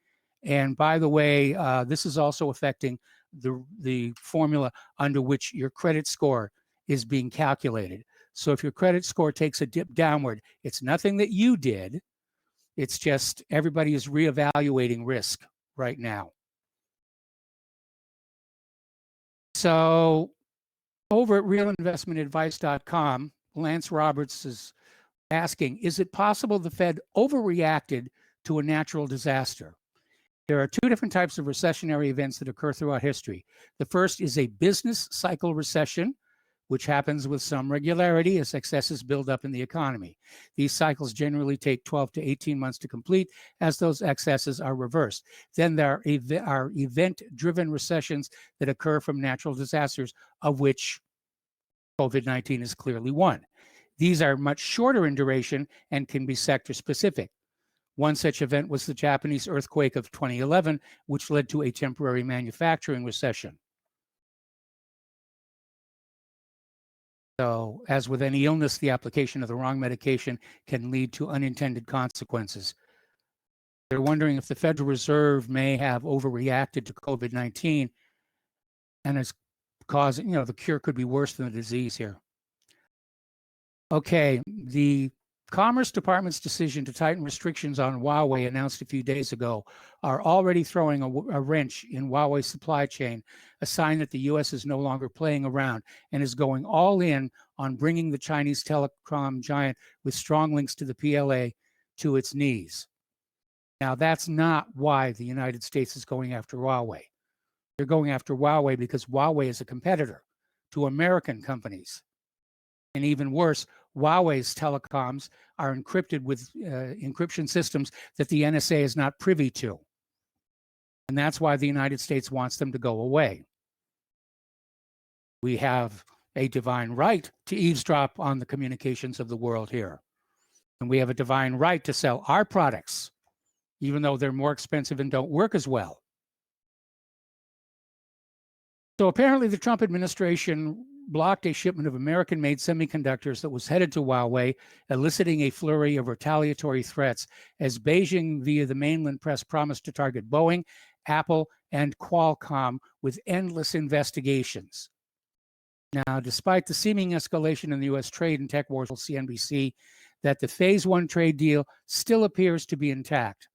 S2: And by the way, this is also affecting the formula under which your credit score is being calculated. So if your credit score takes a dip downward, it's nothing that you did. It's just everybody is reevaluating risk right now. So over at realinvestmentadvice.com, Lance Roberts is asking, is it possible the Fed overreacted to a natural disaster? There are two different types of recessionary events that occur throughout history. The first is a business cycle recession, which happens with some regularity as excesses build up in the economy. These cycles generally take 12 to 18 months to complete as those excesses are reversed. Then there are event-driven recessions that occur from natural disasters, of which COVID-19 is clearly one. These are much shorter in duration and can be sector-specific. One such event was the Japanese earthquake of 2011, which led to a temporary manufacturing recession. So, as with any illness, the application of the wrong medication can lead to unintended consequences. They're wondering if the Federal Reserve may have overreacted to COVID-19 and is causing, the cure could be worse than the disease here. Okay, the Commerce Department's decision to tighten restrictions on Huawei announced a few days ago are already throwing a wrench in Huawei's supply chain, a sign that the U.S. is no longer playing around and is going all in on bringing the Chinese telecom giant with strong links to the PLA to its knees. Now, that's not why the United States is going after Huawei. They're going after Huawei because Huawei is a competitor to American companies. And even worse, Huawei's telecoms are encrypted with encryption systems that the NSA is not privy to. And that's why the United States wants them to go away. We have a divine right to eavesdrop on the communications of the world here. And we have a divine right to sell our products, even though they're more expensive and don't work as well. So apparently the Trump administration blocked a shipment of American-made semiconductors that was headed to Huawei, eliciting a flurry of retaliatory threats as Beijing, via the mainland press, promised to target Boeing, Apple, and Qualcomm with endless investigations. Now, despite the seeming escalation in the U.S. trade and tech wars, CNBC, that the Phase 1 trade deal still appears to be intact.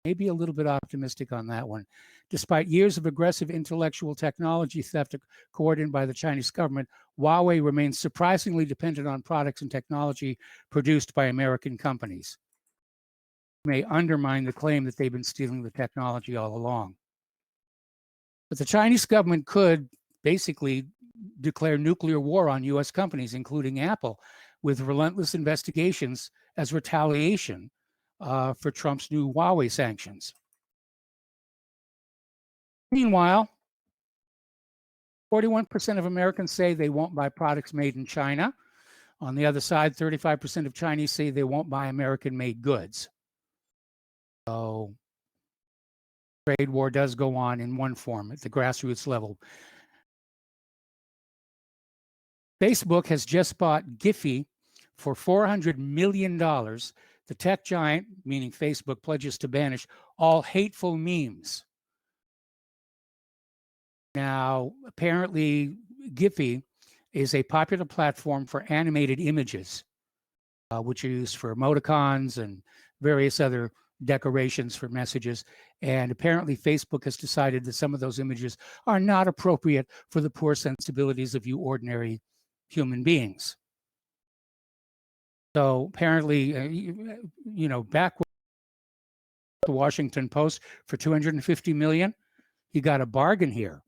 S2: Maybe a little bit optimistic on that one. Despite years of aggressive intellectual technology theft coordinated by the Chinese government, Huawei remains surprisingly dependent on products and technology produced by American companies. It may undermine the claim that they've been stealing the technology all along. But the Chinese government could basically declare nuclear war on U.S. companies, including Apple, with relentless investigations as retaliation for Trump's new Huawei sanctions. Meanwhile, 41% of Americans say they won't buy products made in China. On the other side, 35% of Chinese say they won't buy American-made goods. So, trade war does go on in one form at the grassroots level. Facebook has just bought Giphy for $400 million. The tech giant, meaning Facebook, pledges to banish all hateful memes. Now, apparently, Giphy is a popular platform for animated images, which are used for emoticons and various other decorations for messages. And apparently Facebook has decided that some of those images are not appropriate for the poor sensibilities of you ordinary human beings. So apparently, back with the Washington Post for $250 million, you got a bargain here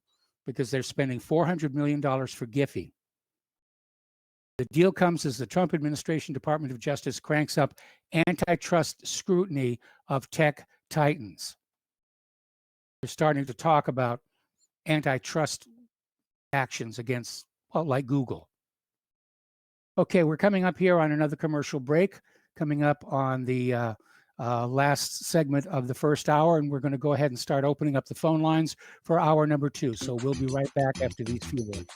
S2: because they're spending $400 million for Giphy. The deal comes as the Trump administration Department of Justice cranks up antitrust scrutiny of tech titans. They're starting to talk about antitrust actions against, well, like Google. Okay, we're coming up here on another commercial break, coming up on the last segment of the first hour, and we're going to go ahead and start opening up the phone lines for hour number 2. So we'll be right back after these few words.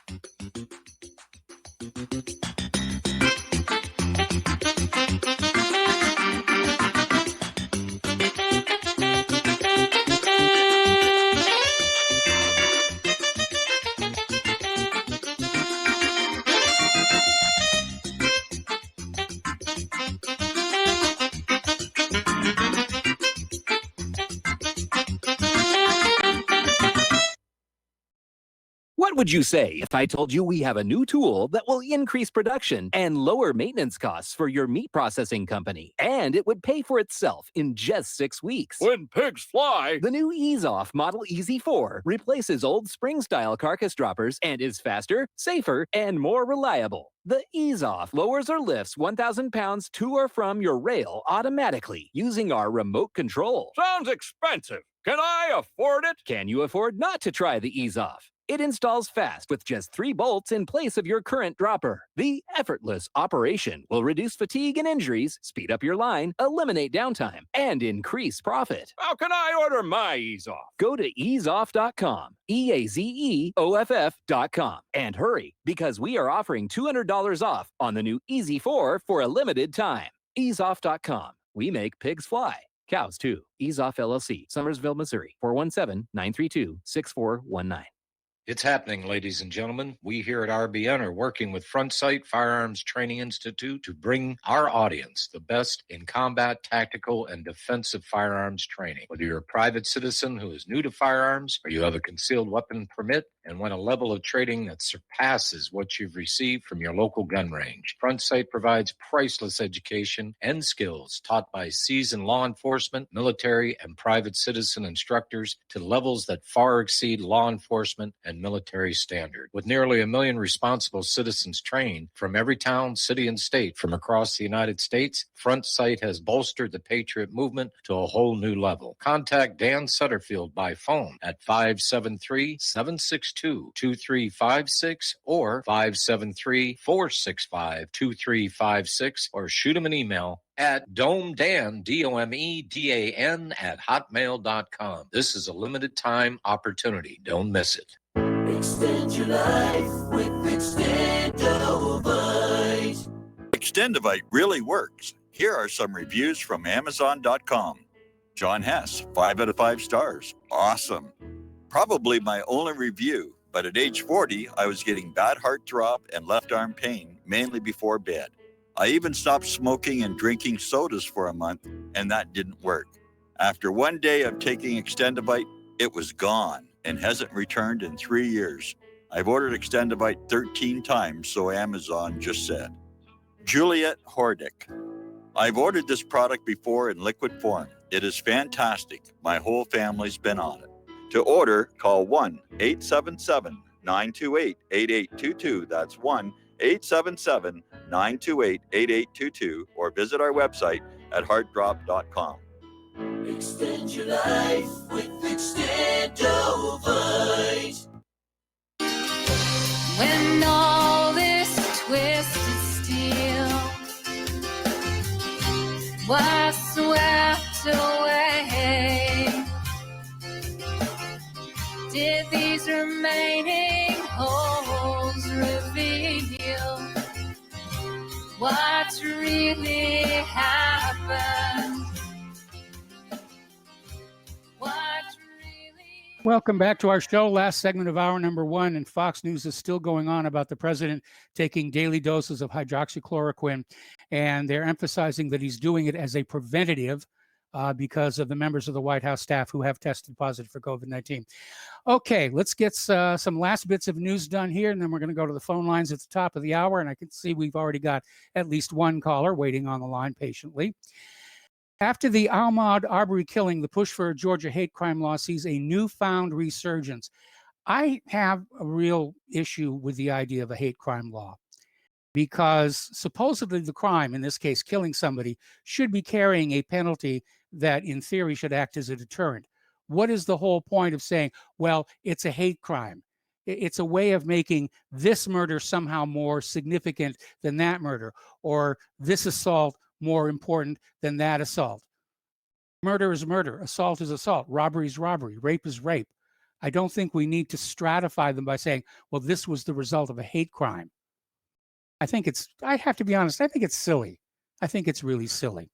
S13: What would you say if I told you we have a new tool that will increase production and lower maintenance costs for your meat processing company? And it would pay for itself in just 6 weeks.
S6: When pigs fly!
S13: The new EaseOff Model Easy 4 replaces old spring-style carcass droppers and is faster, safer, and more reliable. The EaseOff lowers or lifts 1,000 pounds to or from your rail automatically using our remote control.
S6: Sounds expensive. Can I afford it?
S13: Can you afford not to try the EaseOff? It installs fast with just 3 bolts in place of your current dropper. The effortless operation will reduce fatigue and injuries, speed up your line, eliminate downtime, and increase profit.
S6: How can I order my EaseOff?
S13: Go to easeoff.com, EAZEOFF.com, and hurry because we are offering $200 off on the new Easy 4 for a limited time. Easeoff.com. We make pigs fly. Cows too. EaseOff LLC, Summersville, Missouri, 417-932-6419.
S14: It's happening, ladies and gentlemen. We here at RBN are working with Front Sight Firearms Training Institute to bring our audience the best in combat, tactical, and defensive firearms training. Whether you're a private citizen who is new to firearms or you have a concealed weapon permit and want a level of training that surpasses what you've received from your local gun range, Front Sight provides priceless education and skills taught by seasoned law enforcement, military, and private citizen instructors to levels that far exceed law enforcement and military standard. With nearly 1 million responsible citizens trained from every town, city, and state from across the United States, Front Sight has bolstered the Patriot movement to a whole new level. Contact Dan Sutterfield by phone at 573-762-2356 or 573-465-2356 or shoot him an email at domedan, DOMEDAN at hotmail.com. This is a limited time opportunity. Don't miss it.
S8: Extend your life with Extendovite.
S10: Extendovite really works. Here are some reviews from Amazon.com. John Hess, 5 out of 5 stars. Awesome. Probably my only review, but at age 40, I was getting bad heartthrob and left arm pain, mainly before bed. I even stopped smoking and drinking sodas for a month, and that didn't work. After 1 day of taking Extendovite, it was gone and hasn't returned in 3 years. I've ordered Extendovite 13 times, so Amazon just said. Juliet Hordick. I've ordered this product before in liquid form. It is fantastic. My whole family's been on it. To order, call 1-877-928-8822. That's 1-877-928-8822 or visit our website at heartdrop.com.
S8: Extend your life with Extendovite.
S5: When all this twisted steel was swept away, did these remaining holes reveal what's really happened?
S2: Welcome back to our show. Last segment of hour number 1, and Fox News is still going on about the president taking daily doses of hydroxychloroquine, and they're emphasizing that he's doing it as a preventative because of the members of the White House staff who have tested positive for COVID-19. Okay, let's get some last bits of news done here, and then we're going to go to the phone lines at the top of the hour. And I can see we've already got at least one caller waiting on the line patiently. After the Ahmaud Arbery killing, the push for a Georgia hate crime law sees a newfound resurgence. I have a real issue with the idea of a hate crime law, because supposedly the crime, in this case killing somebody, should be carrying a penalty that in theory should act as a deterrent. What is the whole point of saying, well, it's a hate crime? It's a way of making this murder somehow more significant than that murder, or this assault more important than that assault. Murder is murder, assault is assault, robbery is robbery, rape is rape. I don't think we need to stratify them by saying, well, this was the result of a hate crime. I have to be honest, I think it's silly. I think it's really silly.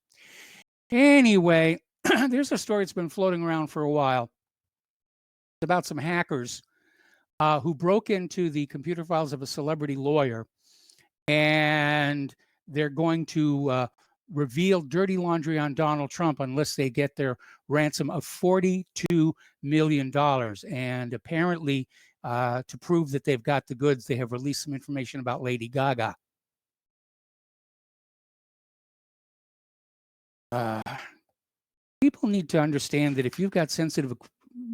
S2: Anyway, there's a story that's been floating around for a while about some hackers who broke into the computer files of a celebrity lawyer, and they're going to reveal dirty laundry on Donald Trump unless they get their ransom of $42 million. And apparently, to prove that they've got the goods, they have released some information about Lady Gaga. People need to understand that if you've got sensitive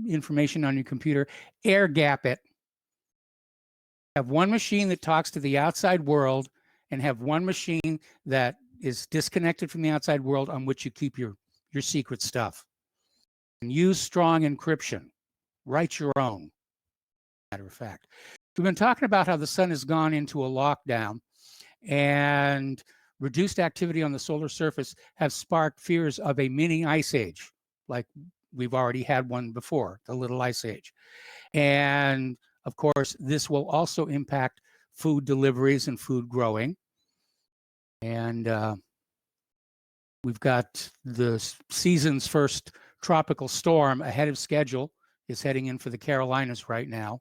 S2: information on your computer, air gap it. Have one machine that talks to the outside world, and have one machine that is disconnected from the outside world on which you keep your secret stuff. And use strong encryption. Write your own. Matter of fact, we've been talking about how the sun has gone into a lockdown, and reduced activity on the solar surface have sparked fears of a mini ice age, like we've already had one before, the little ice age. And of course, this will also impact food deliveries and food growing. And we've got the season's first tropical storm ahead of schedule, is heading in for the Carolinas right now.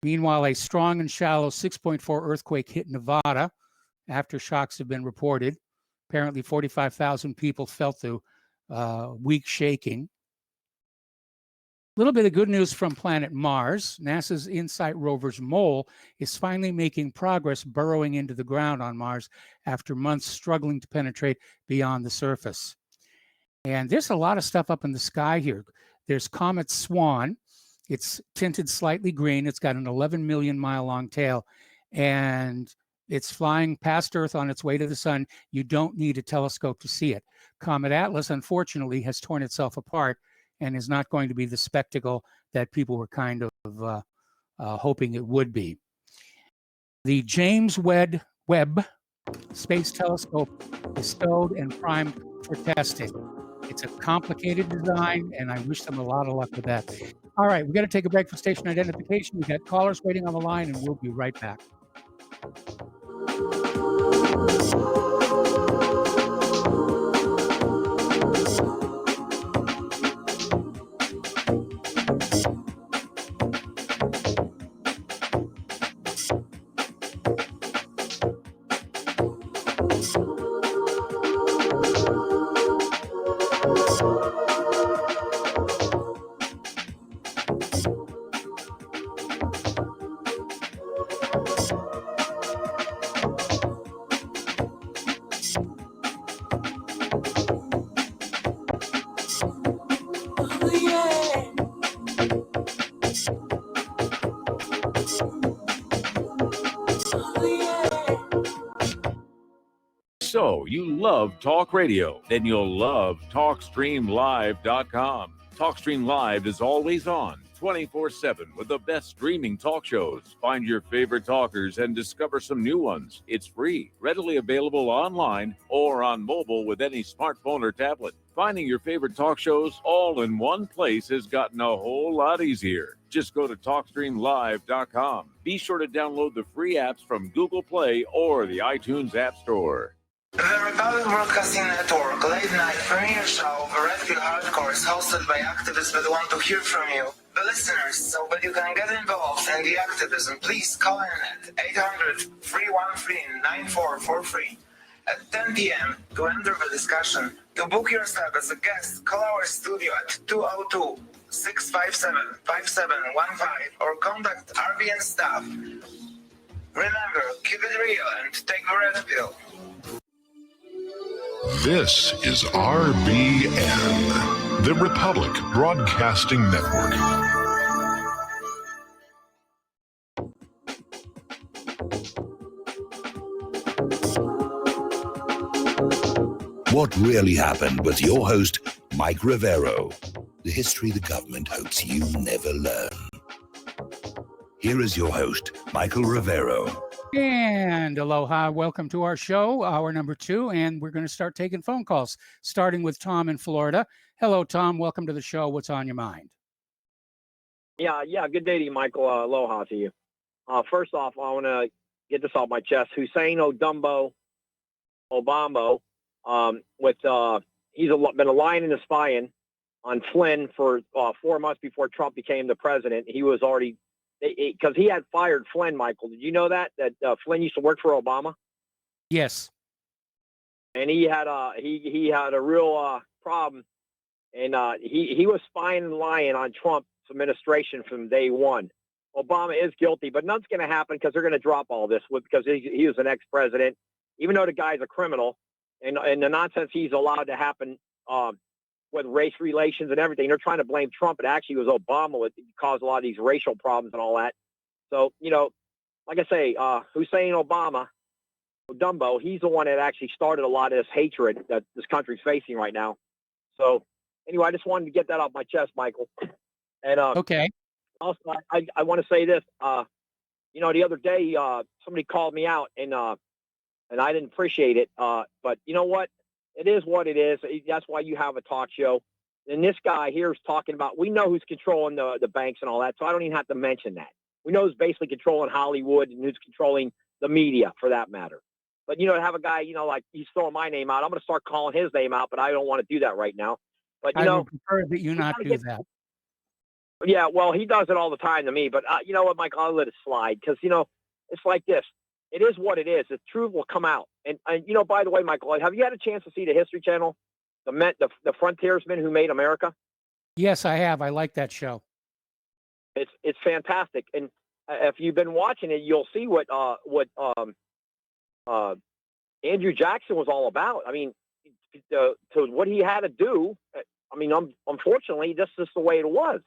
S2: Meanwhile, a strong and shallow 6.4 earthquake hit Nevada. Aftershocks have been reported. Apparently 45,000 people felt the weak shaking. A little bit of good news from planet Mars. NASA's InSight rover's MOLE is finally making progress burrowing into the ground on Mars after months struggling to penetrate beyond the surface. And there's a lot of stuff up in the sky here. There's Comet Swan. It's tinted slightly green. It's got an 11 million mile long tail, and it's flying past Earth on its way to the sun. You don't need a telescope to see it. Comet Atlas, unfortunately, has torn itself apart and is not going to be the spectacle that people were kind of hoping it would be. The James Webb Space Telescope is stowed and primed for testing. It's a complicated design, and I wish them a lot of luck with that. All right, we've got to take a break for station identification. We've got callers waiting on the line, and we'll be right back.
S6: So, you love talk radio? Then you'll love TalkStreamLive.com. TalkStream Live is always on, 24/7, with the best streaming talk shows. Find your favorite talkers and discover some new ones. It's free, readily available online or on mobile with any smartphone or tablet. Finding your favorite talk shows all in one place has gotten a whole lot easier. Just go to TalkStreamLive.com. Be sure to download the free apps from Google Play or the iTunes App Store.
S15: The Republic Broadcasting Network late night premiere show, The Red Pill Hardcore, is hosted by activists that want to hear from you, the listeners. So that you can get involved in the activism, please call in at 800-313-9443 at 10 p.m. to enter the discussion. To book your slot as a guest, call our studio at 202-657-5715 or contact RBN staff. Remember, keep it real and take the red pill.
S16: This is RBN, the Republic Broadcasting Network.
S1: What really happened with your host, Mike Rivero. The history the government hopes you never learn. Here is your host, Michael Rivero.
S2: And aloha, welcome to our show, hour number 2, and we're going to start taking phone calls, starting with Tom in Florida. Hello, Tom. Welcome to the show. What's on your mind?
S17: Yeah. Good day to you, Michael. Aloha to you. First off, I want to get this off my chest. Hussein Obama, he's been lying and spying on Flynn for 4 months before Trump became the president. He was already, because he had fired Flynn, Michael. Did you know that Flynn used to work for Obama?
S2: Yes.
S17: And he had a real problem, and he was spying and lying on Trump's administration from day one. Obama is guilty, but nothing's going to happen because they're going to drop all this because he was an ex-president, even though the guy's a criminal. And the nonsense he's allowed to happen with race relations and everything. They're trying to blame Trump, but actually it was Obama that caused a lot of these racial problems and all that. So, like I say, Hussein Obama, Dumbo, he's the one that actually started a lot of this hatred that this country's facing right now. So, anyway, I just wanted to get that off my chest, Michael. And
S2: okay.
S17: Also, I want to say this. The other day, somebody called me out, and I didn't appreciate it. But you know what? It is what it is. That's why you have a talk show. And this guy here is talking about, we know who's controlling the banks and all that, so I don't even have to mention that. We know who's basically controlling Hollywood and who's controlling the media, for that matter. But, to have a guy, like he's throwing my name out, I'm going to start calling his name out, but I don't want to do that right now. But,
S2: I would prefer that you not do that.
S17: Yeah, well, he does it all the time to me. But you know what, Michael, I'll let it slide because, it's like this. It is what it is. The truth will come out. And by the way, Michael, have you had a chance to see the History Channel, the frontiersmen who made America?
S2: Yes, I have. I like that show.
S17: It's fantastic. And if you've been watching it, you'll see what Andrew Jackson was all about. I mean, to what he had to do. I mean, unfortunately, this is the way it was.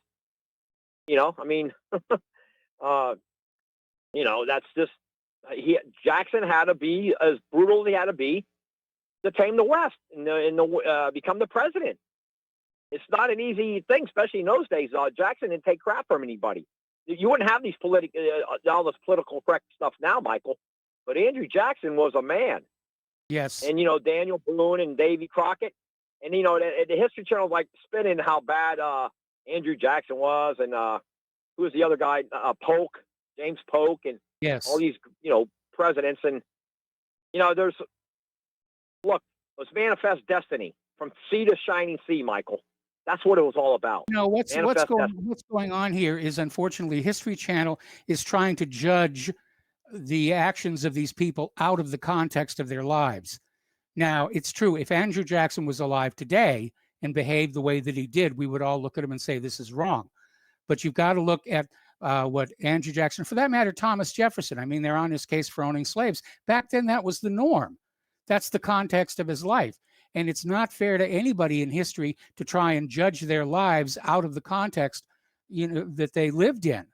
S17: That's just. Jackson had to be as brutal as he had to be to tame the West and become the president. It's not an easy thing, especially in those days. Jackson didn't take crap from anybody. You wouldn't have these all this political correct stuff now, Michael. But Andrew Jackson was a man.
S2: Yes.
S17: And Daniel Boone and Davy Crockett, and the History Channel like spinning how bad Andrew Jackson was, and who was the other guy? James Polk, and
S2: yes,
S17: all these, presidents. And, it was manifest destiny from sea to shining sea, Michael. That's what it was all about.
S2: What's going on here is, unfortunately, History Channel is trying to judge the actions of these people out of the context of their lives. Now, it's true. If Andrew Jackson was alive today and behaved the way that he did, we would all look at him and say, this is wrong. But you've got to look at what Andrew Jackson, for that matter, Thomas Jefferson. I mean, they're on his case for owning slaves. Back then, that was the norm. That's the context of his life. And it's not fair to anybody in history to try and judge their lives out of the context, that they lived in.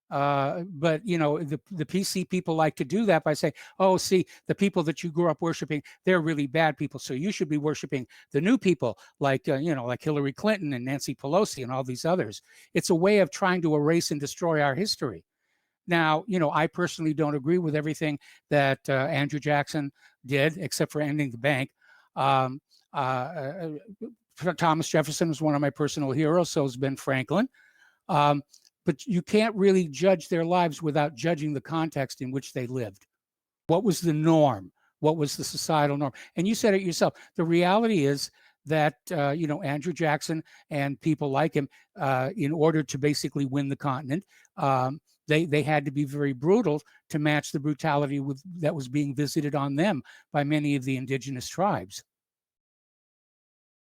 S2: But the PC people like to do that by saying, oh, see, the people that you grew up worshiping, they're really bad people. So you should be worshiping the new people like Hillary Clinton and Nancy Pelosi and all these others. It's a way of trying to erase and destroy our history. Now, I personally don't agree with everything that Andrew Jackson did, except for ending the bank. Thomas Jefferson was one of my personal heroes. So is Ben Franklin. But you can't really judge their lives without judging the context in which they lived. What was the norm? What was the societal norm? And you said it yourself. The reality is that, Andrew Jackson and people like him, in order to basically win the continent, they had to be very brutal to match the brutality that was being visited on them by many of the indigenous tribes.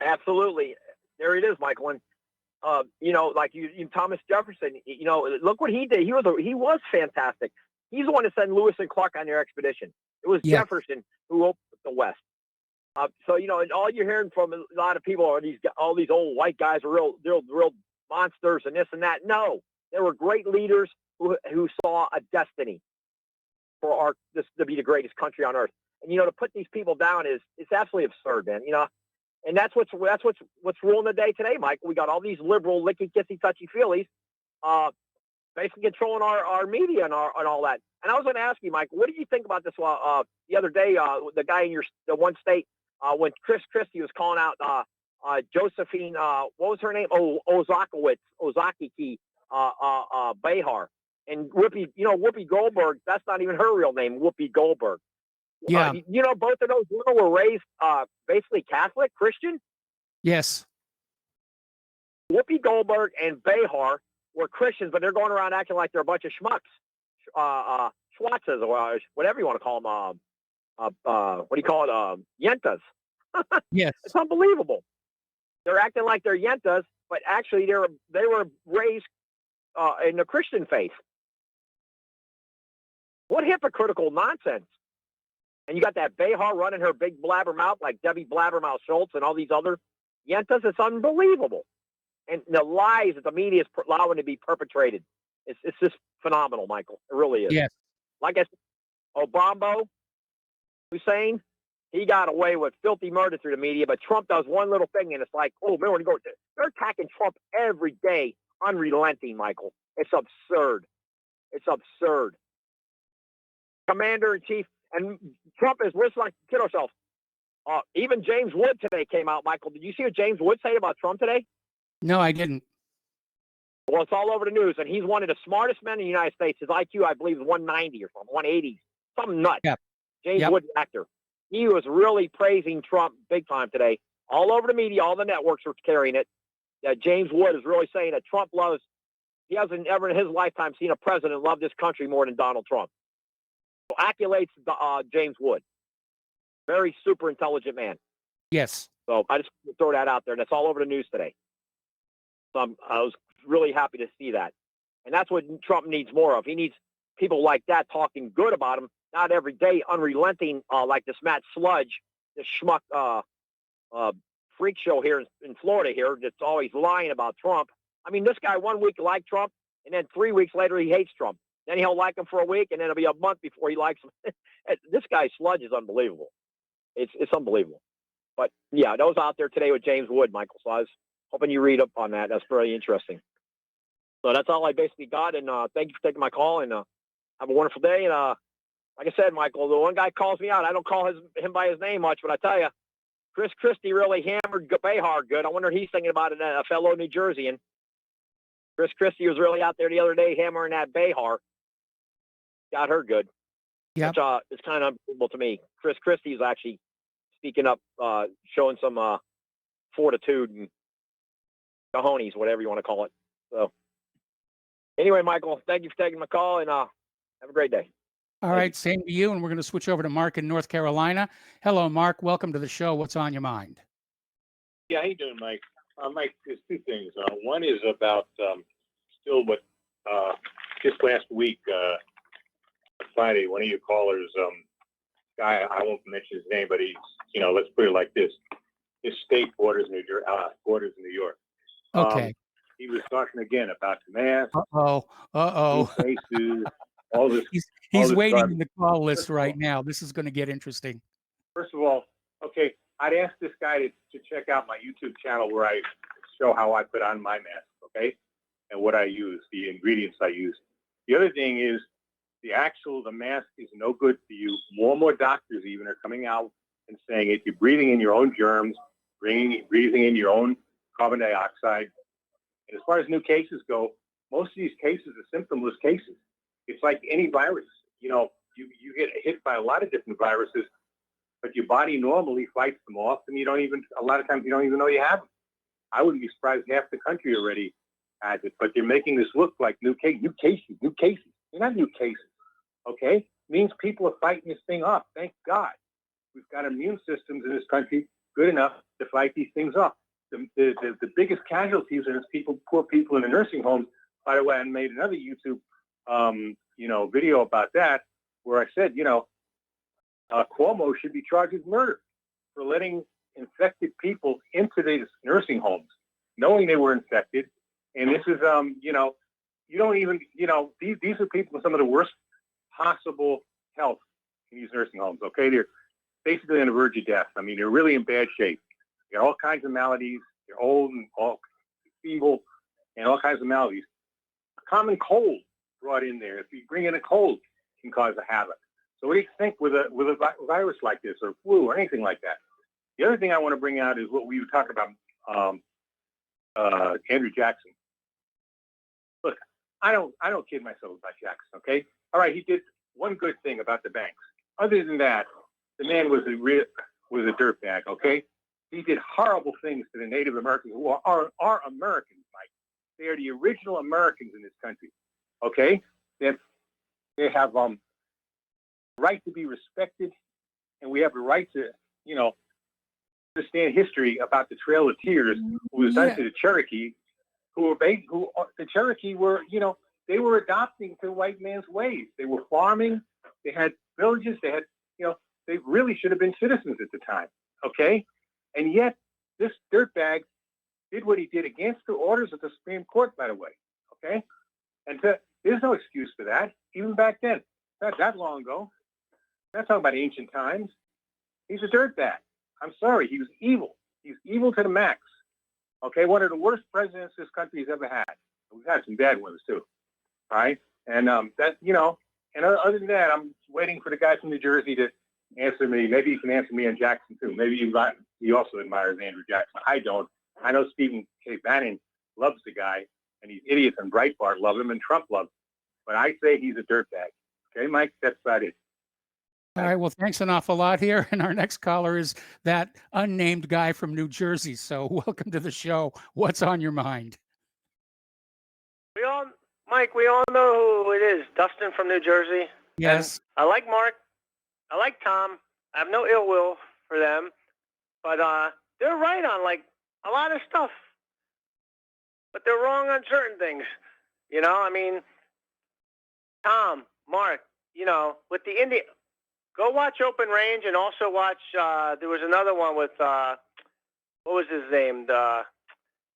S17: Absolutely. There it is, Michael. And like you Thomas Jefferson, look what he did. He was fantastic. He's the one that sent Lewis and Clark on their expedition. It was
S2: Yes.
S17: Jefferson who opened the West. And all you're hearing from a lot of people are all these old white guys are real monsters and this and that. No, there were great leaders who saw a destiny for this to be the greatest country on earth. And to put these people down it's absolutely absurd, man. And that's what's ruling the day today, Michael. We got all these liberal, licky, kissy, touchy feelies, basically controlling our media and all that. And I was going to ask you, Michael, what did you think about this? The other day, the guy in the one state when Chris Christie was calling out Josephine, what was her name? Ozaki Behar, and Whoopi Goldberg. That's not even her real name, Whoopi Goldberg.
S2: Yeah.
S17: Both of those women were raised basically Catholic, Christian.
S2: Yes.
S17: Whoopi Goldberg and Behar were Christians, but they're going around acting like they're a bunch of schmucks, schwatzes, or whatever you want to call them. What do you call it? Yentas.
S2: Yes.
S17: It's unbelievable. They're acting like they're yentas, but actually they were raised in the Christian faith. What hypocritical nonsense. And you got that Behar running her big blabbermouth like Debbie Blabbermouth Schultz and all these other yentas. It's unbelievable. And the lies that the media is allowing to be perpetrated. It's just phenomenal, Michael. It really is.
S2: Yes.
S17: Like I said, Obama, Hussein, he got away with filthy murder through the media, but Trump does one little thing, and it's like, oh, man, they're attacking Trump every day, unrelenting, Michael. It's absurd. It's absurd. Commander-in-Chief, and Trump is rich like kid herself. Even James Wood today came out, Michael. Did you see what James Wood said about Trump today?
S2: No, I didn't.
S17: Well, it's all over the news, and he's one of the smartest men in the United States. His IQ, I believe, is 190 or something, 180, something nuts.
S2: Yep.
S17: James
S2: Yep.
S17: Wood, actor. He was really praising Trump big time today. All over the media, all the networks are carrying it. James Wood is really saying that Trump he hasn't ever in his lifetime seen a president love this country more than Donald Trump. So accolades James Wood. Very super intelligent man.
S2: Yes.
S17: So I just throw that out there. That's all over the news today. So I was really happy to see that. And that's what Trump needs more of. He needs people like that talking good about him, not every day unrelenting like this Matt Sludge, this schmuck freak show here in Florida here that's always lying about Trump. I mean, this guy 1 week liked Trump, and then 3 weeks later he hates Trump. Then he'll like him for a week, and then it'll be a month before he likes him. This guy Sludge is unbelievable. It's unbelievable. But, yeah, that was out there today with James Wood, Michael. So I was hoping you read up on that. That's very interesting. So that's all I basically got, and thank you for taking my call, and have a wonderful day. And like I said, Michael, the one guy calls me out. I don't call him by his name much, but I tell you, Chris Christie really hammered Behar good. I wonder if he's thinking about it, a fellow New Jerseyan. Chris Christie was really out there the other day hammering that Behar. Got her good.
S2: Yeah.
S17: It's kind of unbelievable to me. Chris Christie is actually speaking up, showing some fortitude and cojones, whatever you want to call it. So anyway, Michael, thank you for taking my call, and have a great day.
S2: All right, same to you. And we're going to switch over to Mark in North Carolina. Hello, Mark. Welcome to the show. What's on your mind?
S18: Yeah, how you doing, Mike? Mike, there's two things. One is about still what just last week, Friday, one of your callers, guy, I won't mention his name, but he's, let's put it like this. His state borders New York.
S2: Okay.
S18: He was talking again about the mask.
S2: Uh-oh.
S18: Faces, all this.
S2: He's waiting in the call list right now. This is going to get interesting.
S18: First of all, okay, I'd ask this guy to check out my YouTube channel where I show how I put on my mask, okay, and what I use, the ingredients I use. The other thing is the mask is no good for you. More and more doctors even are coming out and saying if you're breathing in your own germs, breathing in your own carbon dioxide. And as far as new cases go, most of these cases are symptomless cases. It's like any virus. You get hit by a lot of different viruses, but your body normally fights them off, and a lot of times you don't even know you have them. I wouldn't be surprised half the country already has it, but they're making this look like new cases. They're not new cases, okay? It means people are fighting this thing off. Thank God. We've got immune systems in this country good enough to fight these things off. The biggest casualties are poor people in the nursing homes. By the way, I made another YouTube, video about that where I said, Cuomo should be charged with murder for letting infected people into these nursing homes, knowing they were infected. And this is, you don't even, these are people with some of the worst possible health in these nursing homes. Okay, they're basically on the verge of death. I mean, they're really in bad shape. They got all kinds of maladies. They're old and all feeble, and all kinds of maladies. A common cold brought in there. If you bring in a cold, it can cause a havoc. So what do you think with a virus like this, or flu, or anything like that? The other thing I want to bring out is what we were talking about, Andrew Jackson. Look, I don't kid myself about Jackson. Okay, all right, he did one good thing about the banks. Other than that, the man was a dirtbag. Okay, he did horrible things to the Native Americans who are Americans, Mike. They are the original Americans in this country. Okay, they have right to be respected, and we have the right to, understand history about the Trail of Tears, who was done to the Cherokee, the Cherokee were, they were adopting the white man's ways. They were farming. They had villages. They had, they really should have been citizens at the time. Okay, and yet this dirtbag did what he did against the orders of the Supreme Court, by the way. Okay, and there's no excuse for that. Even back then, not that long ago. I'm not talking about ancient times. He's a dirtbag. I'm sorry. He was evil. He's evil to the max. Okay, one of the worst presidents this country's ever had. We've had some bad ones too. All right, and that and other than that, I'm waiting for the guy from New Jersey to answer me. Maybe he can answer me on Jackson too. Maybe he also admires Andrew Jackson. I don't. I know Stephen K. Bannon loves the guy, and these idiots on Breitbart love him, and Trump loves him. But I say he's a dirtbag. Okay, Mike, that's about it.
S2: All right. Well, thanks an awful lot here. And our next caller is that unnamed guy from New Jersey. So welcome to the show. What's on your mind?
S19: Mike, we all know who it is. Dustin from New Jersey.
S2: Yes.
S19: And I like Mark. I like Tom. I have no ill will for them. But they're right on like a lot of stuff. But they're wrong on certain things. Tom, Mark, with the Indian... Go watch Open Range and also watch, there was another one with, what was his name?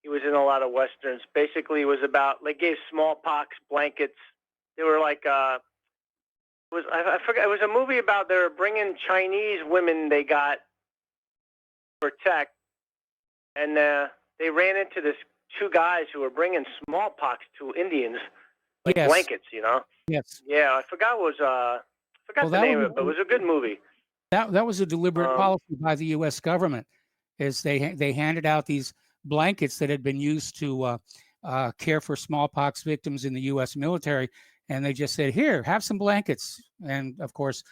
S19: He was in a lot of Westerns. Basically, it was about, they gave smallpox blankets. They were like, I forgot, it was a movie about they were bringing Chinese women they got to protect. And they ran into this two guys who were bringing smallpox to Indians, like blankets,
S2: Yes.
S19: Yeah, I forgot what was, the name of it, but it was a good movie.
S2: That was a deliberate policy by the U.S. government, is they handed out these blankets that had been used to care for smallpox victims in the U.S. military, and they just said, "Here, have some blankets," and of course,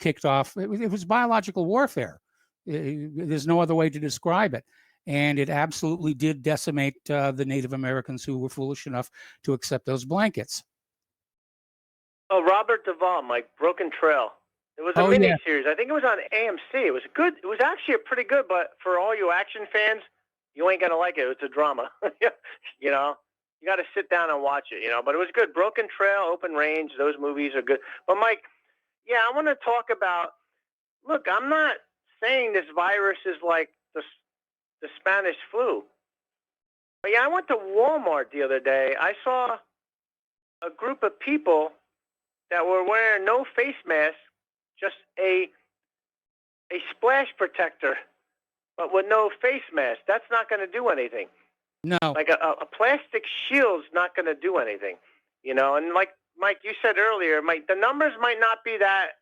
S2: kicked off. It was biological warfare. There's no other way to describe it, and it absolutely did decimate the Native Americans who were foolish enough to accept those blankets.
S19: Oh, Robert Duvall, Mike, Broken Trail. It was a mini-series. I think it was on AMC. It was good. It was actually pretty good, but for all you action fans, you ain't going to like it. It's a drama. You got to sit down and watch it, But it was good. Broken Trail, Open Range, those movies are good. But, Mike, I want to talk about, look, I'm not saying this virus is like the Spanish flu. But, I went to Walmart the other day. I saw a group of people that were wearing no face mask, just a splash protector, but with no face mask. That's not going to do anything.
S2: No.
S19: Like a plastic shield's not going to do anything, And like Mike, you said earlier, the numbers might not be that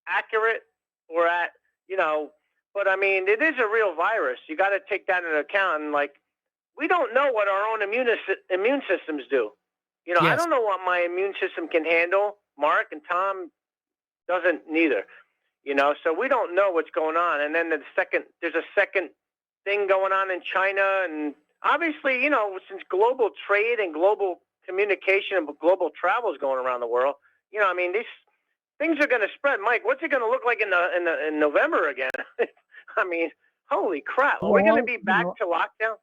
S19: accurate or but I mean, it is a real virus. You got to take that into account. And we don't know what our own immune systems do. I don't know what my immune system can handle. Mark and Tom doesn't neither, so we don't know what's going on. And then there's a second thing going on in China. And obviously, since global trade and global communication and global travel is going around the world, these things are going to spread. Mike, what's it going to look like in November again? I mean, Holy crap! Are we going to
S2: Well,
S19: be
S2: you
S19: back
S2: know,
S19: to lockdown?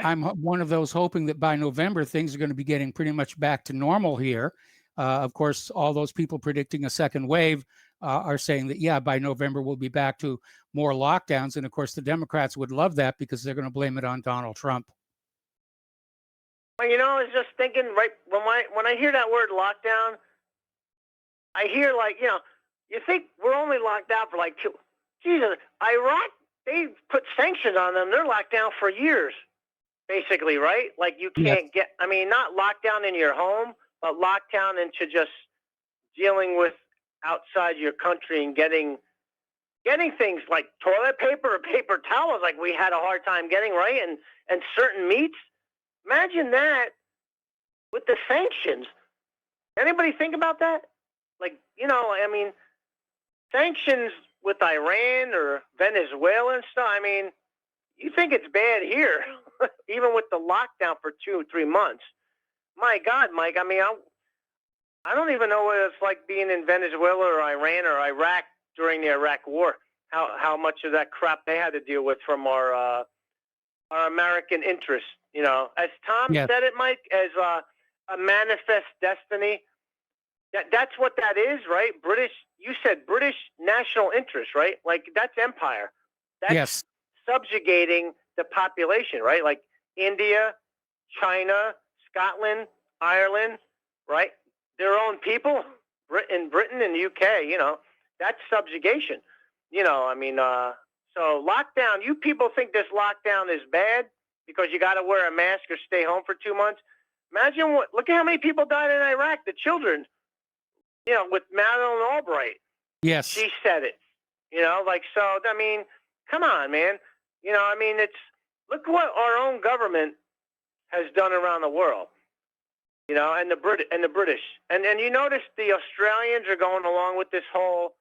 S2: I'm one of those hoping that by November things are going to be getting pretty much back to normal here. Of course, all those people predicting a second wave are saying that, yeah, by November we'll be back to more lockdowns. And of course, the Democrats would love that because they're going to blame it on Donald Trump.
S19: Well, I was just thinking, right when I hear that word lockdown, I hear you think we're only locked down for like Jesus, Iraq, they put sanctions on them. They're locked down for years, basically, right? Like you can't get, not locked down in your home, but locked down into just dealing with outside your country and getting things like toilet paper or paper towels like we had a hard time getting, right? And certain meats. Imagine that with the sanctions. Anybody think about that? Sanctions with Iran or Venezuela and stuff. You think it's bad here, even with the lockdown for 2 or 3 months. My God, Mike, I don't even know what it's like being in Venezuela or Iran or Iraq during the Iraq War. How much of that crap they had to deal with from our American interests. As Tom said it, Mike, as a manifest destiny. That's what that is, right? You said British national interest, right? Like that's empire. That's subjugating the population, right? Like India, China, Scotland, Ireland, right? Their own people, Britain and the UK, that's subjugation. So lockdown, you people think this lockdown is bad because you got to wear a mask or stay home for 2 months. Look at how many people died in Iraq, the children, with Madeleine Albright.
S2: Yes.
S19: She said it, come on, man. Look what our own government has done around the world, and the British. And you notice the Australians are going along with this whole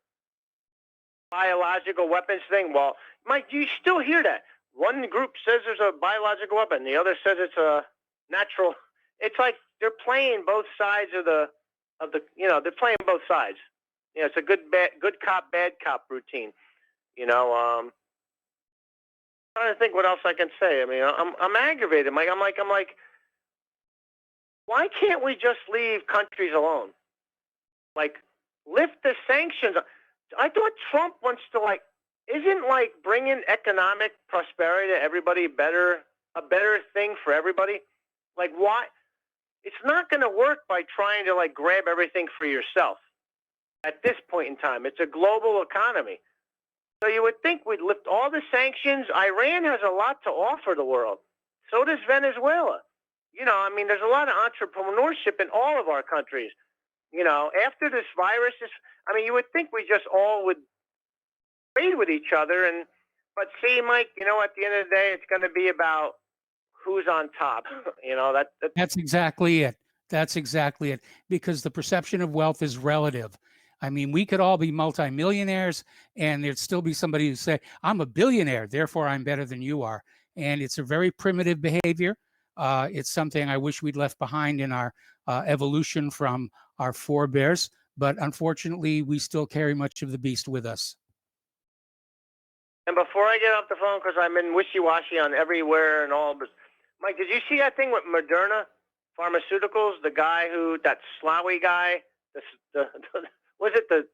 S19: biological weapons thing. Well, Mike, do you still hear that? One group says there's a biological weapon. The other says it's a natural. It's like they're playing both sides of the they're playing both sides. It's a good cop, bad cop routine. Trying to think what else I can say. I'm aggravated, Mike. I'm like, why can't we just leave countries alone? Like, lift the sanctions. I thought Trump wants to isn't bringing economic prosperity to everybody a better thing for everybody? Like, why? It's not going to work by trying to grab everything for yourself. At this point in time, it's a global economy. So you would think we'd lift all the sanctions. Iran has a lot to offer the world. So does Venezuela. There's a lot of entrepreneurship in all of our countries. After this virus you would think we just all would trade with each other. But see, Mike, at the end of the day, it's going to be about who's on top.
S2: That's exactly it. That's exactly it. Because the perception of wealth is relative. We could all be multimillionaires and there'd still be somebody who say, I'm a billionaire, therefore I'm better than you are. And it's a very primitive behavior. It's something I wish we'd left behind in our evolution from our forebears. But unfortunately, we still carry much of the beast with us.
S19: And before I get off the phone, because I'm in wishy-washy on everywhere and all, but Mike, did you see that thing with Moderna Pharmaceuticals? The guy that Slowy guy, was it the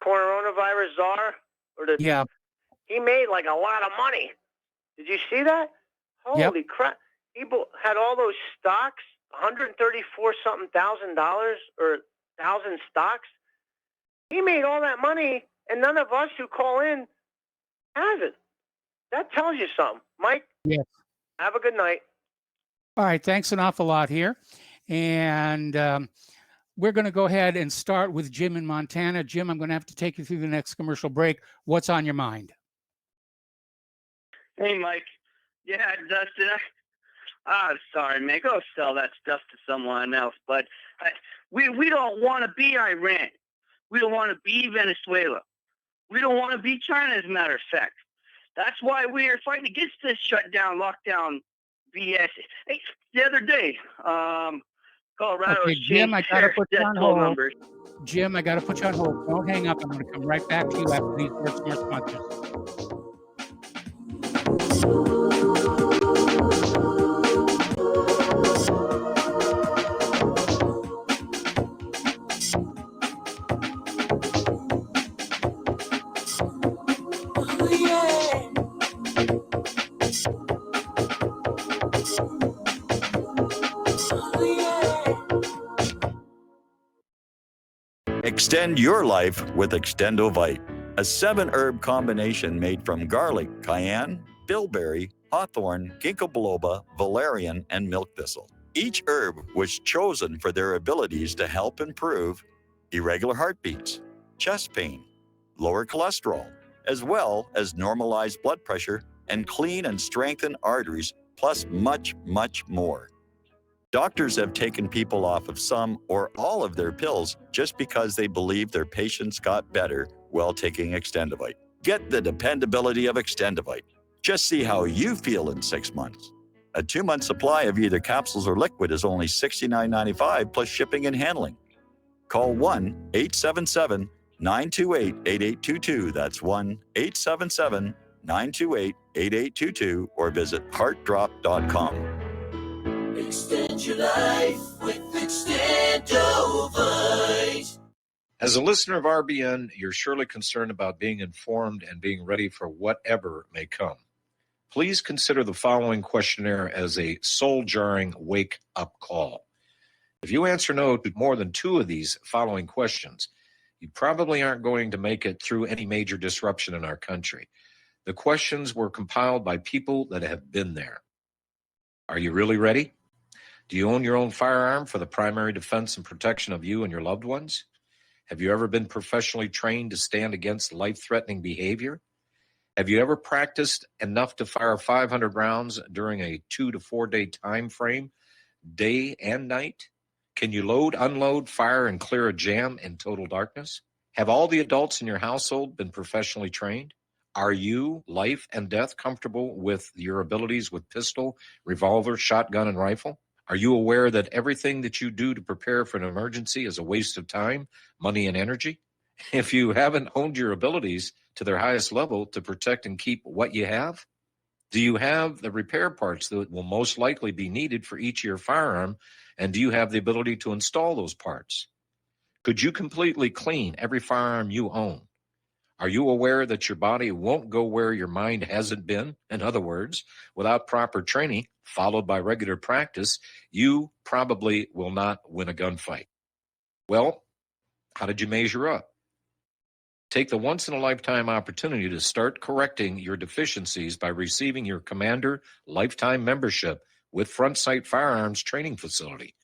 S19: coronavirus czar?
S2: Yeah.
S19: He made a lot of money. Did you see that? Holy crap. He had all those stocks, $134-something thousand or 1,000 stocks. He made all that money, and none of us who call in has it. That tells you something. Mike?
S2: Yes.
S19: Have a good night.
S2: All right. Thanks an awful lot here. And we're going to go ahead and start with Jim in Montana. Jim, I'm going to have to take you through the next commercial break. What's on your mind?
S20: Hey, Mike. Yeah, Dustin. Sorry, man. Go sell that stuff to someone else. But we don't want to be Iran. We don't want to be Venezuela. We don't want to be China, as a matter of fact. That's why we are fighting against this shutdown, lockdown BS. Hey, the other day, Colorado
S2: Okay, Jim, I got to put you on hold.
S20: numbers.
S2: Jim, I got to put you on hold. Don't hang up. I'm going to come right back to you after these words from our sponsors.
S10: Extend your life with Extendovite, a 7-herb combination made from garlic, cayenne, bilberry, hawthorn, ginkgo biloba, valerian, and milk thistle. Each herb was chosen for their abilities to help improve irregular heartbeats, chest pain, lower cholesterol, as well as normalize blood pressure and clean and strengthen arteries, plus much, much more. Doctors have taken people off of some or all of their pills just because they believe their patients got better while taking Extendovite. Get the dependability of Extendovite. Just see how you feel in 6 months. A 2-month supply of either capsules or liquid is only $69.95 plus shipping and handling. Call 1-877-928-8822. That's 1-877-928-8822 or visit heartdrop.com.
S8: Extend your life with Extendovite.
S14: As a listener of RBN, you're surely concerned about being informed and being ready for whatever may come. Please consider the following questionnaire as a soul-jarring wake-up call. If you answer no to more than 2 of these following questions, you probably aren't going to make it through any major disruption in our country. The questions were compiled by people that have been there. Are you really ready? Do you own your own firearm for the primary defense and protection of you and your loved ones? Have you ever been professionally trained to stand against life-threatening behavior? Have you ever practiced enough to fire 500 rounds during a 2 to 4 day time frame, day and night? Can you load, unload, fire, and clear a jam in total darkness? Have all the adults in your household been professionally trained? Are you, life and death, comfortable with your abilities with pistol, revolver, shotgun, and rifle? Are you aware that everything that you do to prepare for an emergency is a waste of time, money, and energy? If you haven't honed your abilities to their highest level to protect and keep what you have, do you have the repair parts that will most likely be needed for each of your firearm, and do you have the ability to install those parts? Could you completely clean every firearm you own? Are you aware that your body won't go where your mind hasn't been? In other words, without proper training, followed by regular practice, you probably will not win a gunfight. Well, how did you measure up? Take the once-in-a-lifetime opportunity to start correcting your deficiencies by receiving your Commander Lifetime Membership with Front Sight Firearms Training Facility.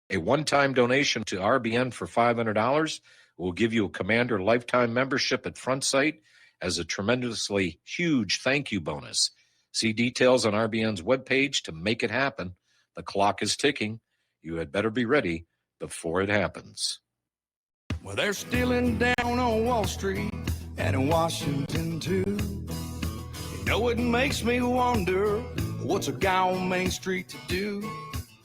S14: A one-time donation to RBN for $500 will give you a Commander Lifetime Membership at Front Sight as a tremendously huge thank you bonus. See details on RBN's webpage to make it happen. The clock is ticking. You had better be ready before it happens.
S21: Well, they're stealing down on Wall Street and in Washington, too. You know, it makes me wonder, what's a guy on Main Street to do?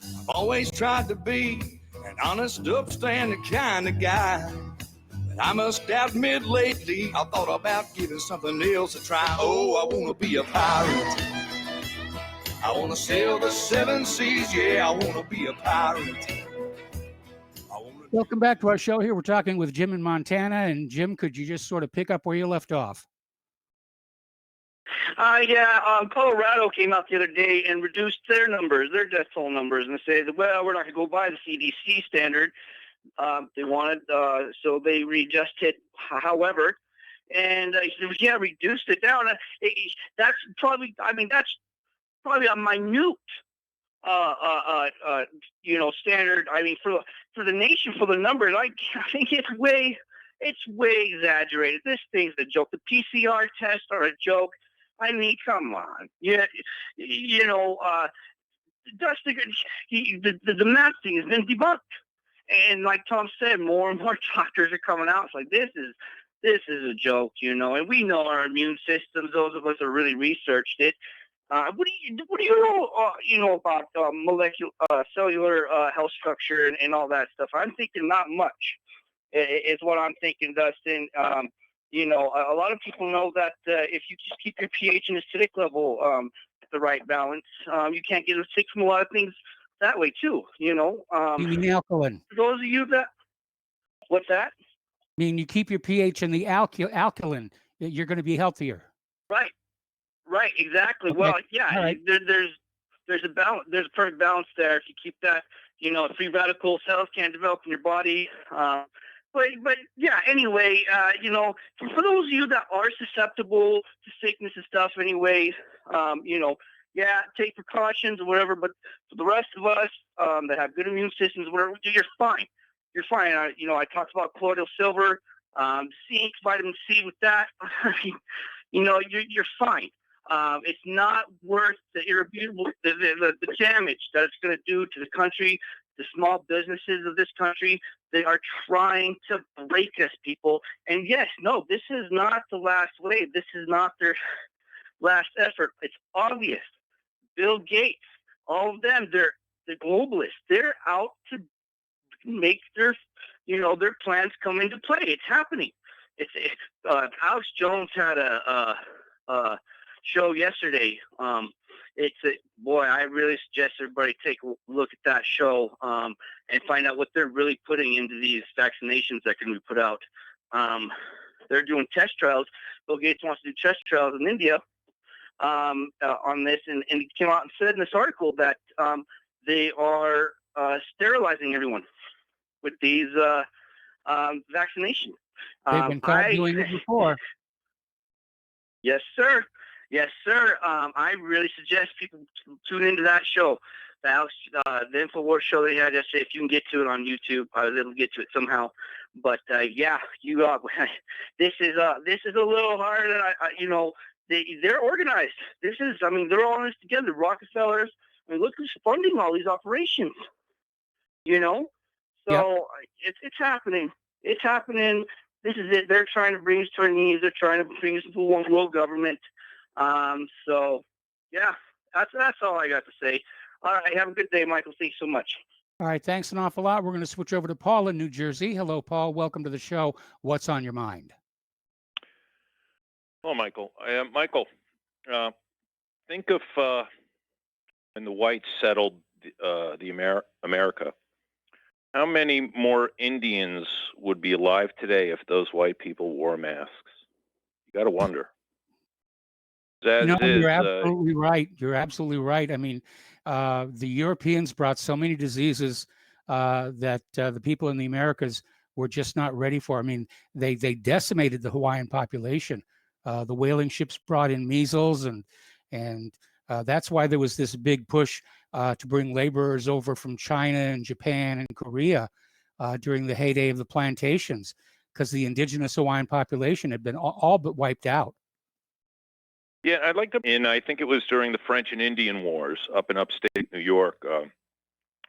S21: I've always tried to be an honest, upstanding kind of guy. But I must admit lately, I thought about giving something else a try. Oh, I want to be a pirate. I want to sail the 7 seas. Yeah, I want to be a pirate.
S2: Welcome back to our show here. We're talking with Jim in Montana. And Jim, could you just sort of pick up where you left off?
S20: Colorado came out the other day and reduced their numbers, their death toll numbers, and said, well, we're not going to go by the CDC standard. They wanted, so they readjusted, however, and reduced it down. That's probably a minute, standard. I mean, for the nation, for the numbers, I think it's way exaggerated. This thing's a joke. The PCR tests are a joke. I mean, come on. Yeah, the math thing has been debunked. And like Tom said, more and more doctors are coming out. It's like, this is a joke, and we know our immune systems. Those of us who really researched it. What do you know about molecular, cellular health structure and all that stuff? I'm thinking not much. Is what I'm thinking, Dustin. You know, a lot of people know that if you just keep your pH and acidic level at the right balance, you can't get sick from a lot of things that way too. You know,
S2: You mean alkaline?
S20: for those of you that, what's that?
S2: I mean, you keep your pH in the alkaline, you're going to be healthier.
S20: Right, exactly.
S2: Okay.
S20: Well, yeah,
S2: All right.
S20: there's a balance. There's a perfect balance there. If you keep that, you know, free radical cells can't develop in your body. But yeah. Anyway, you know, for those of you that are susceptible to sickness and stuff, anyway, you know, yeah, take precautions or whatever. But for the rest of us that have good immune systems, whatever, you're fine. You're fine. You know, I talked about colloidal silver, zinc, vitamin C with that. You know, you're fine. It's not worth the irrefutable the damage that it's going to do to the country, the small businesses of this country. They are trying to break us, people. And yes, no, this is not the last wave. This is not their last effort. It's obvious. Bill Gates, all of them, they're the globalists. They're out to make their, you know, their plans come into play. It's happening. Alex Jones had a show yesterday. Boy, I really suggest everybody take a look at that show and find out what they're really putting into these vaccinations that can be put out. They're doing test trials. Bill Gates wants to do test trials in India on this, and he came out and said in this article that they are sterilizing everyone with these vaccinations.
S2: They've been caught doing it before.
S20: Yes, sir. Yes, sir. I really suggest people tune into that show, the InfoWars show they had yesterday. If you can get to it on YouTube, they'll get to it somehow. But yeah, this is a little hard. You know, they're organized. I mean, they're all in this together. Rockefellers. I mean, look who's funding all these operations. You know, so it's happening. It's happening. This is it. They're trying to bring us to our knees. They're trying to bring us into one world government. So yeah, that's all I got to say. All right, have a good day, Michael. Thanks so much.
S2: All right, thanks an awful lot. We're going to switch over to Paul in New Jersey. Hello, Paul. Welcome to the show. What's on your mind?
S3: Hello, Michael. Michael, think of when the whites settled America. How many more Indians would be alive today if those white people wore masks? You got to wonder.
S2: You're absolutely right. You're absolutely right. I mean, the Europeans brought so many diseases that the people in the Americas were just not ready for. I mean, they decimated the Hawaiian population. The whaling ships brought in measles, and that's why there was this big push to bring laborers over from China and Japan and Korea during the heyday of the plantations, because the indigenous Hawaiian population had been all but wiped out.
S3: Yeah, I'd like to. And I think it was during the French and Indian Wars up in upstate New York,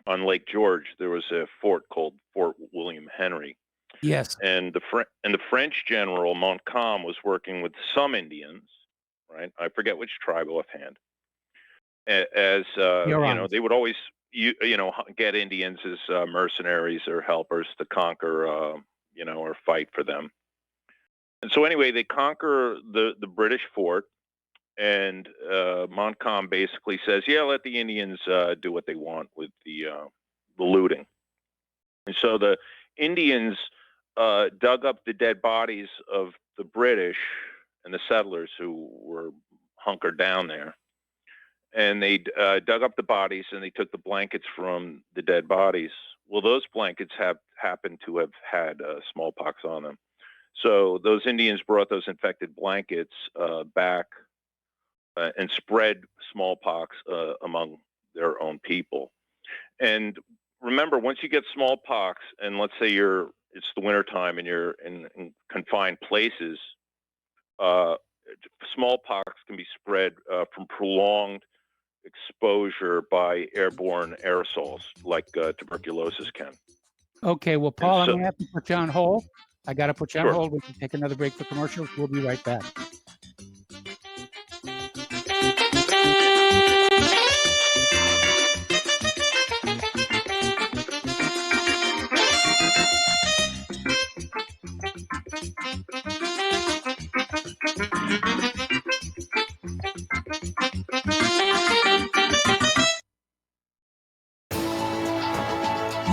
S3: on Lake George. There was a fort called Fort William Henry.
S2: Yes.
S3: And the French general Montcalm was working with some Indians, right? I forget which tribe offhand. As you know, they would always get Indians as mercenaries or helpers to conquer, or fight for them. And so anyway, they conquer the British fort. And Montcalm basically says, yeah, let the Indians do what they want with the looting. And so the Indians dug up the dead bodies of the British and the settlers who were hunkered down there. And they dug up the bodies and they took the blankets from the dead bodies. Well, those blankets happened to have had smallpox on them. So those Indians brought those infected blankets back and spread smallpox among their own people. And remember, once you get smallpox, and let's say it's the wintertime and you're in confined places, smallpox can be spread from prolonged exposure by airborne aerosols like tuberculosis can.
S2: Okay, well, Paul, I'm going to have to put you on hold. I got to put you on
S3: Sure.
S2: hold. We can take another break for commercials. We'll be right back.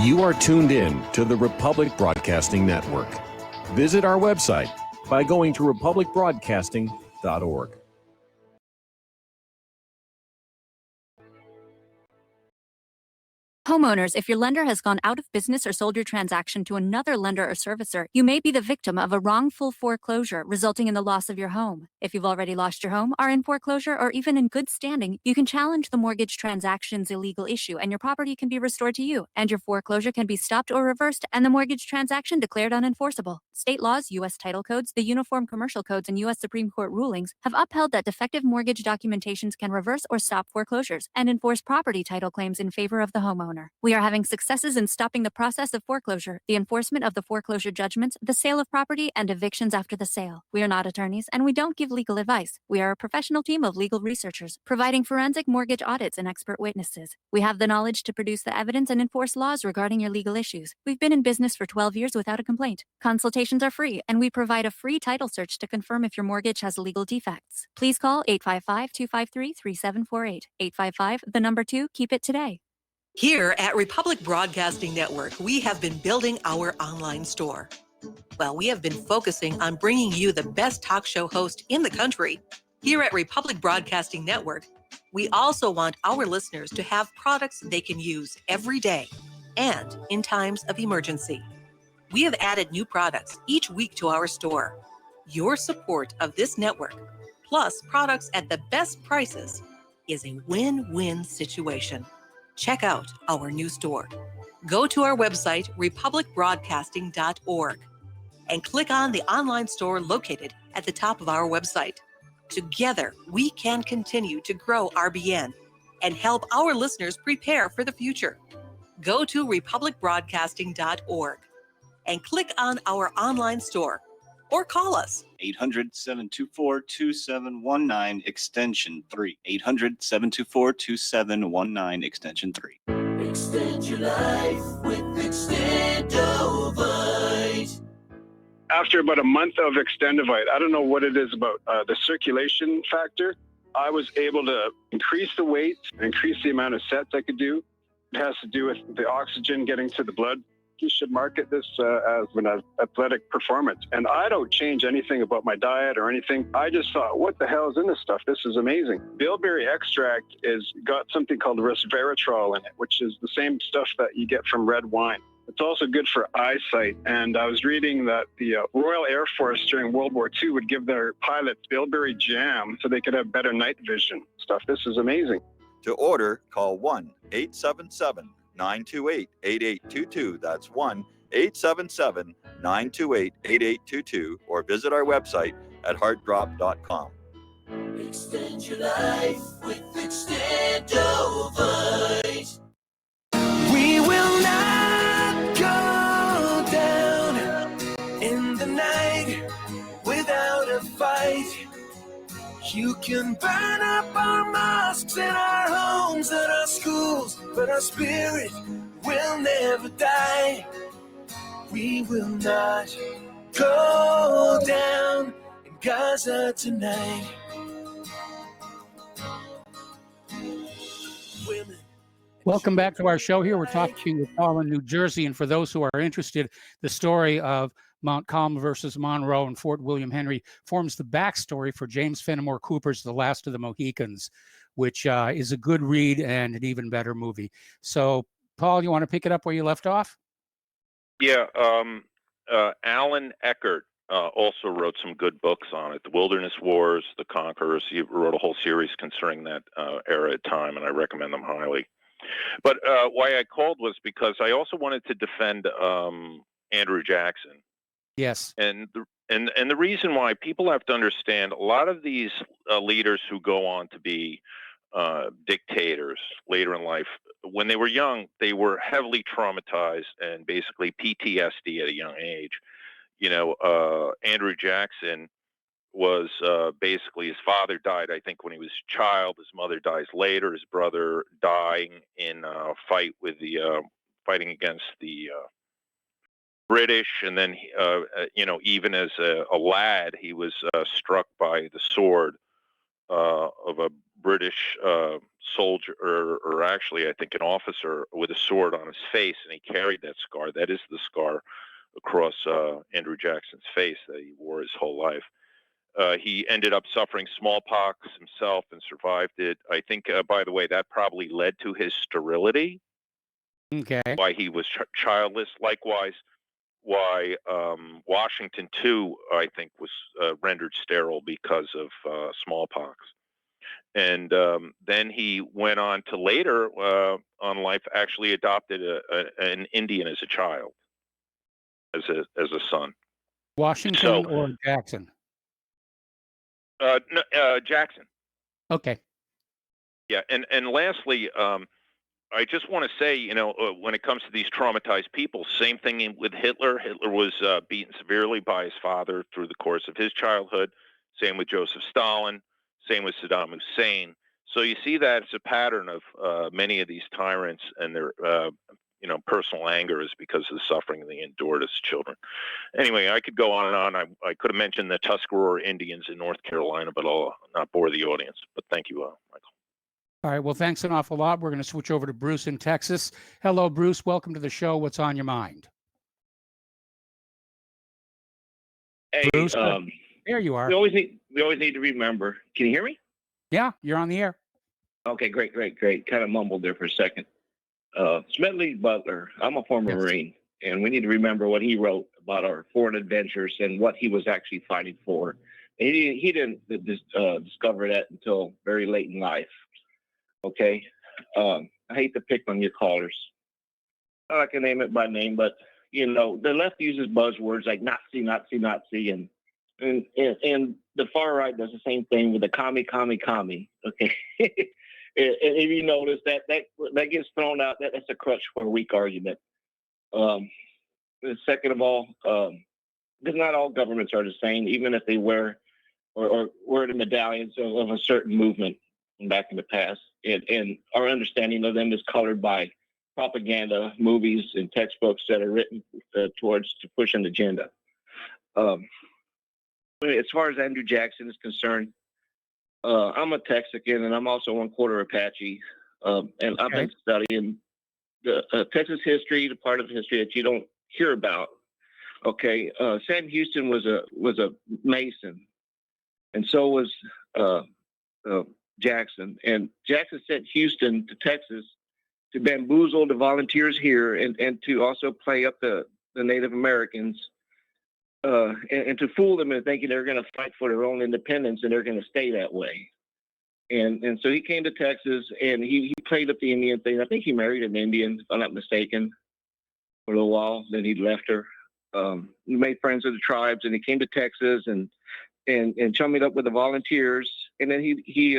S4: You are tuned in to the Republic Broadcasting Network. Visit our website by going to republicbroadcasting.org.
S22: Homeowners, if your lender has gone out of business or sold your transaction to another lender or servicer, you may be the victim of a wrongful foreclosure resulting in the loss of your home. If you've already lost your home, are in foreclosure, or even in good standing, you can challenge the mortgage transaction's illegal issue and your property can be restored to you, and your foreclosure can be stopped or reversed and the mortgage transaction declared unenforceable. State laws, U.S. title codes, the Uniform Commercial Codes, and U.S. Supreme Court rulings have upheld that defective mortgage documentations can reverse or stop foreclosures and enforce property title claims in favor of the homeowner. We are having successes in stopping the process of foreclosure, the enforcement of the foreclosure judgments, the sale of property, and evictions after the sale. We are not attorneys, and we don't give legal advice. We are a professional team of legal researchers, providing forensic mortgage audits and expert witnesses. We have the knowledge to produce the evidence and enforce laws regarding your legal issues. We've been in business for 12 years without a complaint. Consultations are free, and we provide a free title search to confirm if your mortgage has legal defects. Please call 855-253-3748. 855, the number 2, keep it today.
S23: Here at Republic Broadcasting Network, we have been building our online store. Well, we have been focusing on bringing you the best talk show host in the country. Here at Republic Broadcasting Network, we also want our listeners to have products they can use every day and in times of emergency. We have added new products each week to our store. Your support of this network, plus products at the best prices, is a win-win situation. Check out our new store. Go to our website, republicbroadcasting.org, and click on the online store located at the top of our website. Together, we can continue to grow RBN and help our listeners prepare for the future. Go to republicbroadcasting.org and click on our online store or call us
S24: 800-724-2719 extension 3. 800-724-2719 extension 3.
S8: Extend your life with Extendovite.
S9: After about a month of Extendovite, I don't know what it is about the circulation factor. I was able to increase the weight, increase the amount of sets I could do. It has to do with the oxygen getting to the blood. You should market this as an athletic performance. And I don't change anything about my diet or anything. I just thought, what the hell is in this stuff? This is amazing. Bilberry extract is got something called resveratrol in it, which is the same stuff that you get from red wine. It's also good for eyesight. And I was reading that the Royal Air Force during World War II would give their pilots bilberry jam so they could have better night vision stuff. This is amazing.
S10: To order, call 1-877-928-8822. That's 1-877-928-8822, or visit our website at heartdrop.com.
S8: Extend your life with Extendovite.
S21: We will not go down in the night without a fight. You can burn up our mosques and our homes and our schools, but our spirit will never die. We will not go down in Gaza tonight. Women.
S2: Welcome back to our show here. We're talking with Paul in New Jersey. And for those who are interested, the story of Montcalm versus Monroe and Fort William Henry forms the backstory for James Fenimore Cooper's The Last of the Mohicans, which is a good read and an even better movie. So, Paul, you want to pick it up where you left off?
S3: Yeah. Alan Eckert also wrote some good books on it. The Wilderness Wars, The Conquerors. He wrote a whole series concerning that era at time, and I recommend them highly. But why I called was because I also wanted to defend Andrew Jackson.
S2: Yes.
S3: And the reason why, people have to understand, a lot of these leaders who go on to be dictators later in life, when they were young, they were heavily traumatized and basically PTSD at a young age. You know, Andrew Jackson was basically, his father died, I think, when he was a child. His mother dies later. His brother dying in a fight with the fighting against the British, and then you know, even as a lad, he was struck by the sword of a British soldier, or actually, I think an officer with a sword on his face, and he carried that scar. That is the scar across Andrew Jackson's face that he wore his whole life. He ended up suffering smallpox himself and survived it. I think, by the way, that probably led to his sterility.
S2: Okay.
S3: Why he was childless. Likewise, why Washington too, I think, was rendered sterile because of smallpox. And then he went on to later on life actually adopted an Indian as a child, as a son.
S2: Washington or Jackson?
S3: No, Jackson.
S2: Okay.
S3: Yeah, and lastly, I just want to say, when it comes to these traumatized people, same thing with Hitler. Hitler was beaten severely by his father through the course of his childhood. Same with Joseph Stalin. Same with Saddam Hussein. So you see that it's a pattern of many of these tyrants, and their personal anger is because of the suffering they endured as children. Anyway, I could go on and on. I could have mentioned the Tuscarora Indians in North Carolina, but I'll not bore the audience. But thank you, Michael.
S2: All right. Well, thanks an awful lot. We're going to switch over to Bruce in Texas. Hello, Bruce. Welcome to the show. What's on your mind?
S7: Hey,
S2: Bruce, there you are.
S7: We always need to remember. Can you hear me?
S2: Yeah, you're on the air.
S7: Okay, great. Kind of mumbled there for a second. Smedley Butler, I'm a former Marine, and we need to remember what he wrote about our foreign adventures and what he was actually fighting for. And he didn't discover that until very late in life. Okay, I hate to pick on your callers. I can name it by name, but the left uses buzzwords like Nazi, and the far right does the same thing with the commie. Okay, and if you notice that gets thrown out, that's a crutch for a weak argument. Second of all, because not all governments are the same, even if they wear or wear the medallions of a certain movement back in the past. And our understanding of them is colored by propaganda, movies, and textbooks that are written to push an agenda. As far as Andrew Jackson is concerned, I'm a Texican, and I'm also 1/4 Apache. And I've been studying the Texas history, the part of history that you don't hear about. Okay, Sam Houston was a Mason, and so was Jackson. And Jackson sent Houston to Texas to bamboozle the volunteers here and to also play up the Native Americans and to fool them into thinking they're going to fight for their own independence and they're going to stay that way. And so he came to Texas and he played up the Indian thing. I think he married an Indian, if I'm not mistaken, for a little while. Then he left her. He made friends with the tribes, and he came to Texas and chummied up with the volunteers. And then he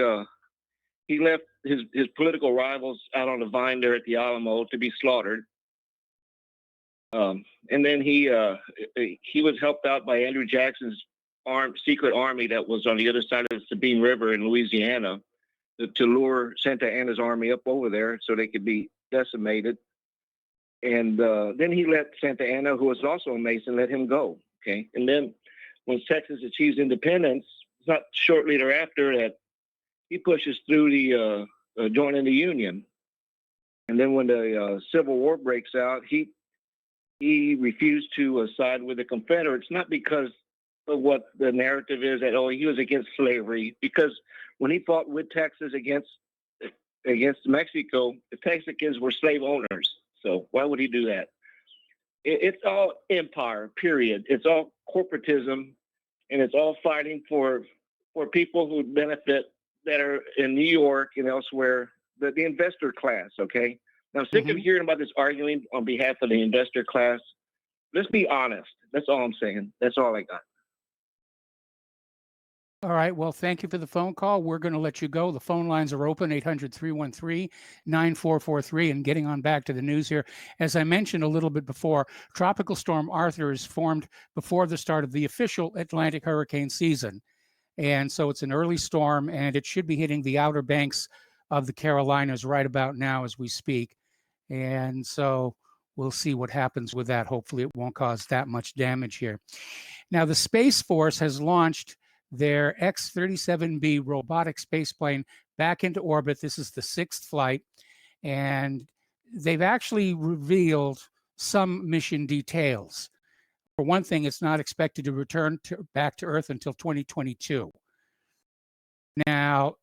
S7: left his political rivals out on the vine there at the Alamo to be slaughtered. And then he was helped out by Andrew Jackson's secret army that was on the other side of the Sabine River in Louisiana to lure Santa Anna's army up over there so they could be decimated. And then he let Santa Anna, who was also a Mason, let him go. Okay. And then when Texas achieves independence, it's not shortly thereafter that he pushes through the joining the Union. And then when the Civil War breaks out, he refused to side with the Confederates, not because of what the narrative is that, he was against slavery, because when he fought with Texas against Mexico, the Texicans were slave owners. So why would he do that? It's all empire, period. It's all corporatism, and it's all fighting for people who benefit that are in New York and elsewhere, the investor class, okay? Now, I'm sick of hearing about this arguing on behalf of the investor class. Let's be honest. That's all I'm saying. That's all I got.
S2: All right. Well, thank you for the phone call. We're going to let you go. The phone lines are open, 800-313-9443. And getting on back to the news here, as I mentioned a little bit before, Tropical Storm Arthur is formed before the start of the official Atlantic hurricane season. And so it's an early storm, and it should be hitting the outer banks of the Carolinas right about now as we speak. And so we'll see what happens with that. Hopefully it won't cause that much damage here. Now, the Space Force has launched their X-37B robotic spaceplane back into orbit. This is the 6th flight, and they've actually revealed some mission details. For one thing, it's not expected to return back to Earth until 2022. Now,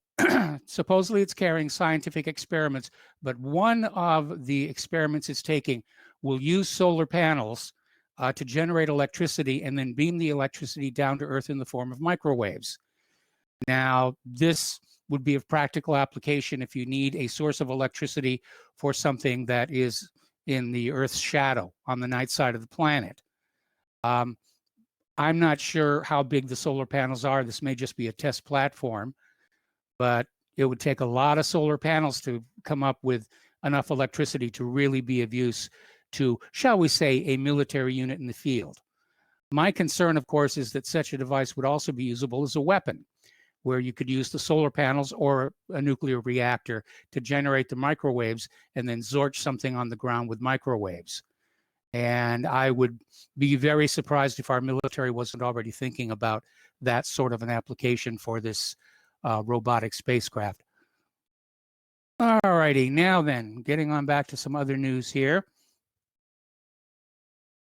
S2: supposedly it's carrying scientific experiments, but one of the experiments it's taking will use solar panels to generate electricity and then beam the electricity down to Earth in the form of microwaves. Now, this would be of practical application if you need a source of electricity for something that is in the Earth's shadow on the night side of the planet. I'm not sure how big the solar panels are. This may just be a test platform, but it would take a lot of solar panels to come up with enough electricity to really be of use to, shall we say, a military unit in the field. My concern, of course, is that such a device would also be usable as a weapon, where you could use the solar panels or a nuclear reactor to generate the microwaves and then zorch something on the ground with microwaves. And I would be very surprised if our military wasn't already thinking about that sort of an application for this robotic spacecraft. All righty, now then, getting on back to some other news here.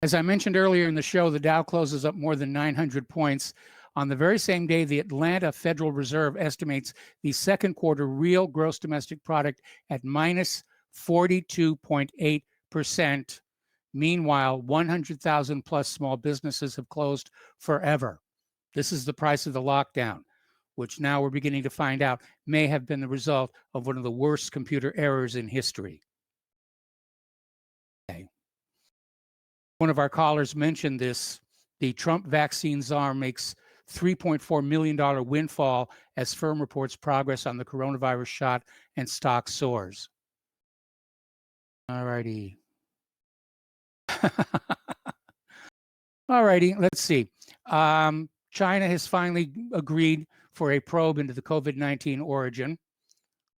S2: As I mentioned earlier in the show, the Dow closes up more than 900 points. On the very same day, the Atlanta Federal Reserve estimates the second quarter real gross domestic product at minus 42.8%. Meanwhile, 100,000 plus small businesses have closed forever. This is the price of the lockdown, which now we're beginning to find out may have been the result of one of the worst computer errors in history. Okay. One of our callers mentioned this. The Trump vaccine czar makes $3.4 million windfall as firm reports progress on the coronavirus shot and stock soars. All righty. All righty, let's see. China has finally agreed for a probe into the COVID-19 origin.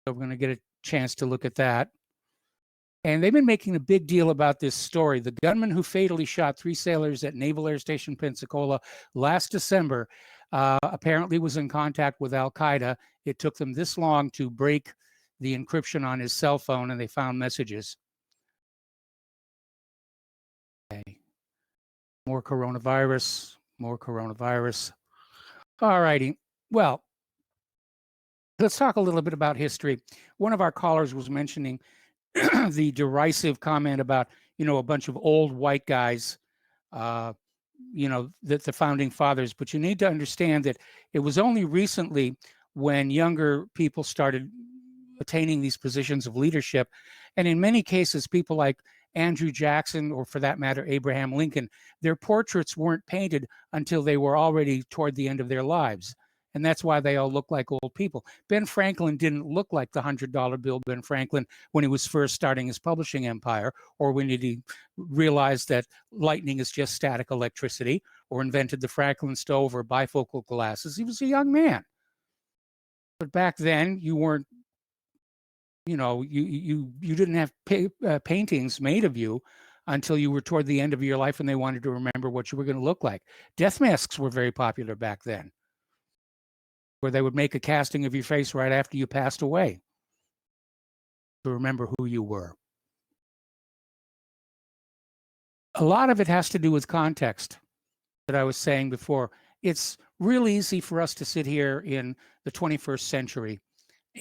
S2: So we're going to get a chance to look at that. And they've been making a big deal about this story. The gunman who fatally shot 3 sailors at Naval Air Station Pensacola last December apparently was in contact with Al-Qaeda. It took them this long to break the encryption on his cell phone, and they found messages. Okay. More coronavirus, more coronavirus. All righty. Well, let's talk a little bit about history. One of our callers was mentioning the derisive comment about, a bunch of old white guys, that the founding fathers. But you need to understand that it was only recently when younger people started attaining these positions of leadership. And in many cases, people like Andrew Jackson, or for that matter, Abraham Lincoln, their portraits weren't painted until they were already toward the end of their lives. And that's why they all look like old people. Ben Franklin didn't look like the $100 bill Ben Franklin when he was first starting his publishing empire, or when he realized that lightning is just static electricity, or invented the Franklin stove or bifocal glasses. He was a young man. But back then, you weren't, you didn't have paintings made of you until you were toward the end of your life and they wanted to remember what you were going to look like. Death masks were very popular back then, where they would make a casting of your face right after you passed away to remember who you were. A lot of it has to do with context that I was saying before. It's real easy for us to sit here in the 21st century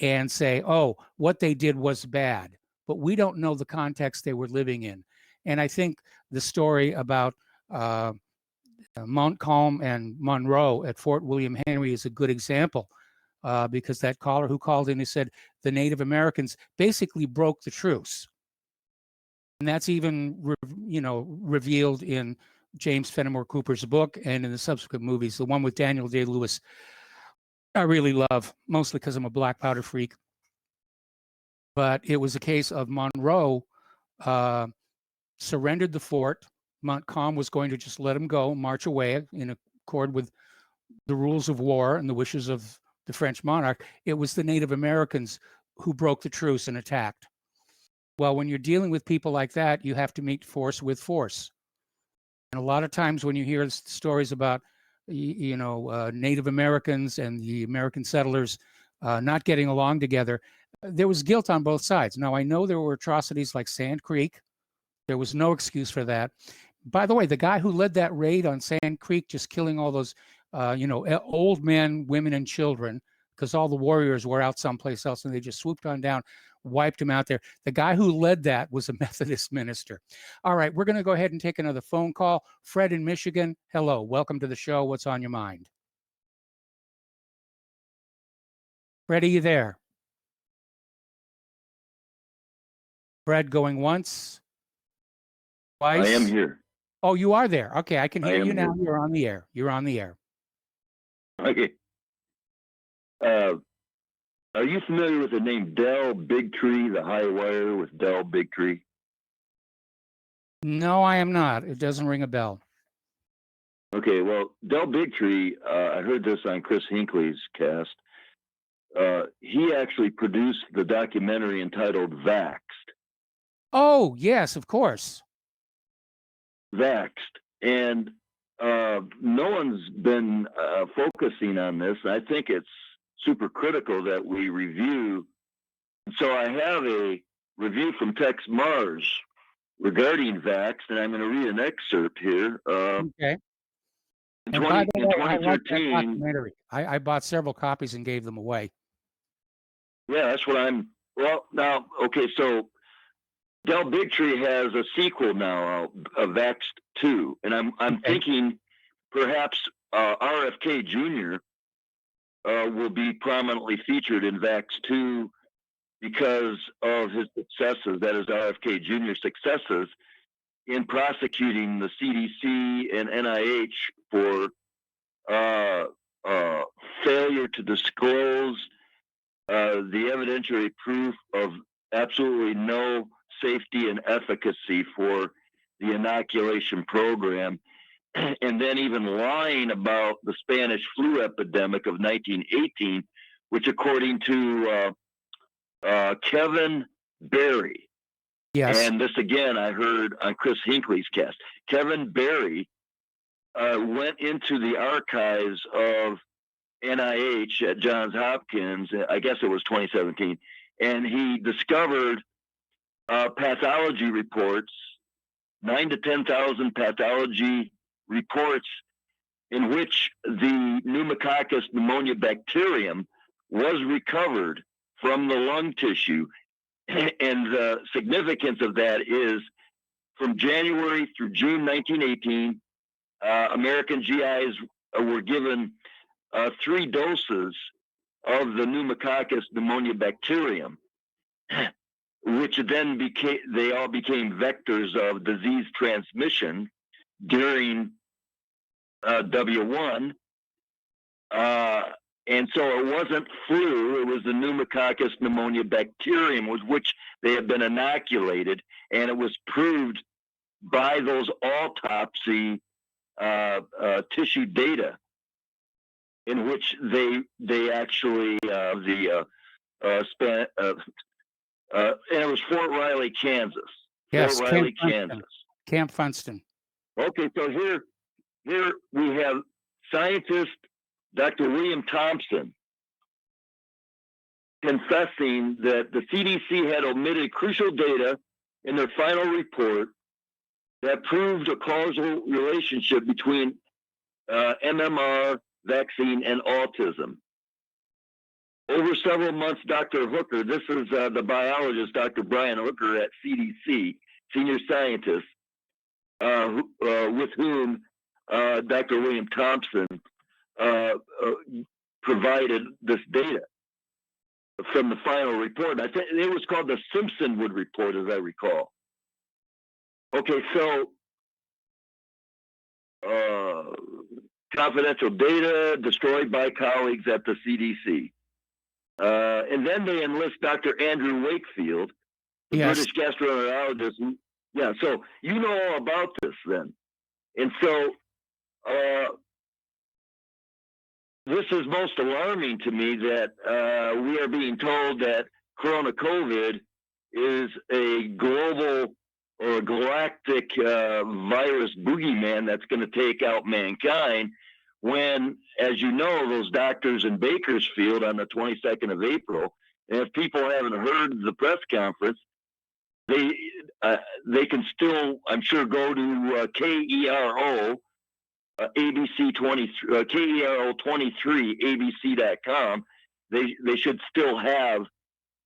S2: and say, oh, what they did was bad, but we don't know the context they were living in. And I think the story about Montcalm and Monroe at Fort William Henry is a good example, because that caller who called in, he said the Native Americans basically broke the truce. And that's even, revealed in James Fenimore Cooper's book and in the subsequent movies. The one with Daniel Day-Lewis, I really love, mostly because I'm a black powder freak. But it was a case of Monroe surrendered the fort. Montcalm was going to just let him go, march away in accord with the rules of war and the wishes of the French monarch. It was the Native Americans who broke the truce and attacked. Well, when you're dealing with people like that, you have to meet force with force. And a lot of times when you hear stories about Native Americans and the American settlers not getting along together. There was guilt on both sides. Now, I know there were atrocities like Sand Creek. There was no excuse for that. By the way, the guy who led that raid on Sand Creek, just killing all those, old men, women, and children, because all the warriors were out someplace else and they just swooped on down, wiped him out there. The guy who led that was a Methodist minister. All right, we're going to go ahead and take another phone call. Fred in Michigan, hello. Welcome to the show. What's on your mind? Fred, are you there? Fred going once, twice.
S5: I am here.
S2: Oh, you are there. Okay, I can hear you now.
S5: Here.
S2: You're on the air. You're on the air.
S5: Okay. Are you familiar with the name Del Bigtree, the high wire with Del Bigtree?
S2: No, I am not. It doesn't ring a bell.
S5: Okay, well, Del Bigtree, I heard this on Chris Hinckley's cast. He actually produced the documentary entitled Vaxxed.
S2: Oh, yes, of course.
S5: Vaxxed. And no one's been focusing on this. I think it's super critical that we review. So I have a review from Tex Mars regarding Vaxxed, and I'm going to read an excerpt here.
S2: Okay.
S5: In
S2: And by the way, I like that
S5: 2013,
S2: documentary. I bought several copies and gave them away.
S5: yeah, that's what I'm. Well, now, okay, so Del Bigtree has a sequel now, Vaxxed 2, and I'm thinking perhaps RFK Jr. Will be prominently featured in Vaxxed 2 because of his successes, that is RFK Jr.'s successes in prosecuting the CDC and NIH for failure to disclose the evidentiary proof of absolutely no safety and efficacy for the inoculation program, and then even lying about the Spanish flu epidemic of 1918, which according to Kevin Barry,
S2: yes,
S5: and this again I heard on Chris Hinckley's cast, Kevin Barry went into the archives of NIH at Johns Hopkins, I guess it was 2017, and he discovered pathology reports, 9,000 to 10,000 pathology reports in which the pneumococcus pneumonia bacterium was recovered from the lung tissue. And the significance of that is from January through June 1918, American GIs were given 3 doses of the pneumococcus pneumonia bacterium, which then they all became vectors of disease transmission during W1. And so it wasn't flu, it was the pneumococcus pneumonia bacterium with which they had been inoculated, and it was proved by those autopsy tissue data in which they actually and it was Fort Riley, Kansas.
S2: Yes,
S5: Fort Riley,
S2: Camp
S5: Kansas.
S2: Camp Funston.
S5: Okay, so here we have scientist Dr. William Thompson confessing that the CDC had omitted crucial data in their final report that proved a causal relationship between MMR vaccine and autism. Over several months, Dr. Hooker, this is the biologist, Dr. Brian Hooker at CDC, senior scientist, with whom Dr. William Thompson provided this data from the final report. I think it was called the Simpsonwood Report, as I recall. Okay, so confidential data destroyed by colleagues at the CDC. And then they enlist Dr. Andrew Wakefield, the British gastroenterologist. Yeah, so you know all about this then. And so this is most alarming to me that we are being told that Corona COVID is a global or a galactic virus boogeyman that's going to take out mankind, when, as you know, those doctors in Bakersfield on the 22nd of April, and if people haven't heard the press conference, they can still, I'm sure, go to KERO ABC 23 KERO 23 ABC.com. They should still have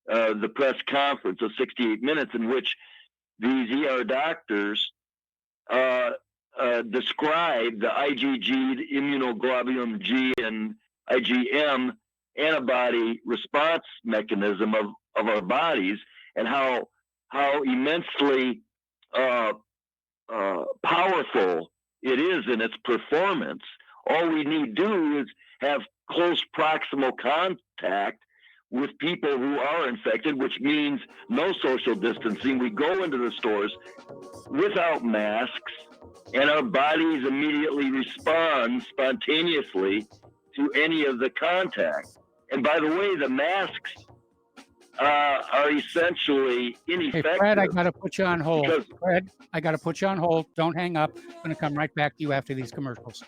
S5: the press conference of 68 minutes in which these ER doctors describe the IgG, the immunoglobulin G, and IgM antibody response mechanism of our bodies, and how immensely powerful it is in its performance. All we need to do is have close proximal contact with people who are infected, which means no social distancing. We go into the stores without masks, and our bodies immediately respond spontaneously to any of the contact. And by the way, the masks are essentially ineffective.
S2: Hey, Fred, I got to put you on hold. Fred, I got to put you on hold. Don't hang up. I'm going to come right back to you after these commercials.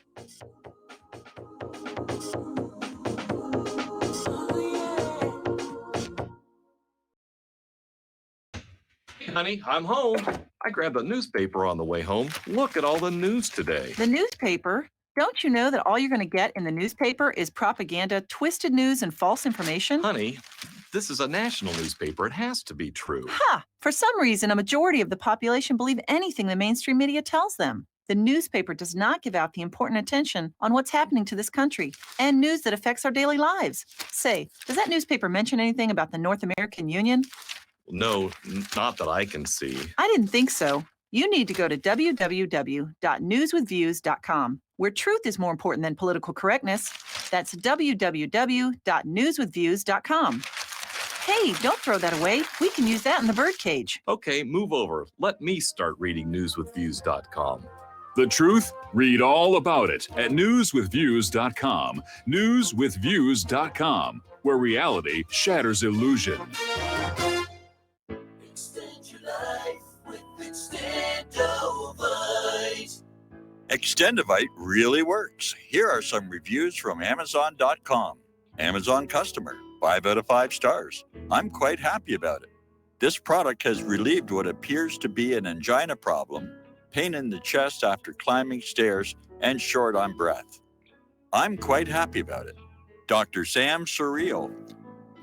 S4: Honey, I'm home. I grabbed a newspaper on the way home. Look at all the news today.
S6: The newspaper? Don't you know that all you're going to get in the newspaper is propaganda, twisted news, and false information?
S4: Honey, this is a national newspaper. It has to be true.
S6: Ha! For some reason, a majority of the population believe anything the mainstream media tells them. The newspaper does not give out the important attention on what's happening to this country and news that affects our daily lives. Say, does that newspaper mention anything about the North American Union?
S4: No, not that I can see.
S6: I didn't think so. You need to go to www.newswithviews.com, where truth is more important than political correctness. That's www.newswithviews.com. Hey, don't throw that away. We can use that in the birdcage.
S4: Okay, move over. Let me start reading newswithviews.com.
S11: The truth? Read all about it at newswithviews.com. Newswithviews.com, where reality shatters illusion.
S8: Extend your life with Extendovite.
S10: Extendovite really works. Here are some reviews from Amazon.com. Amazon customer, 5 out of 5 stars. I'm quite happy about it. This product has relieved what appears to be an angina problem, pain in the chest after climbing stairs, and short on breath. I'm quite happy about it. Dr. Sam Surreal.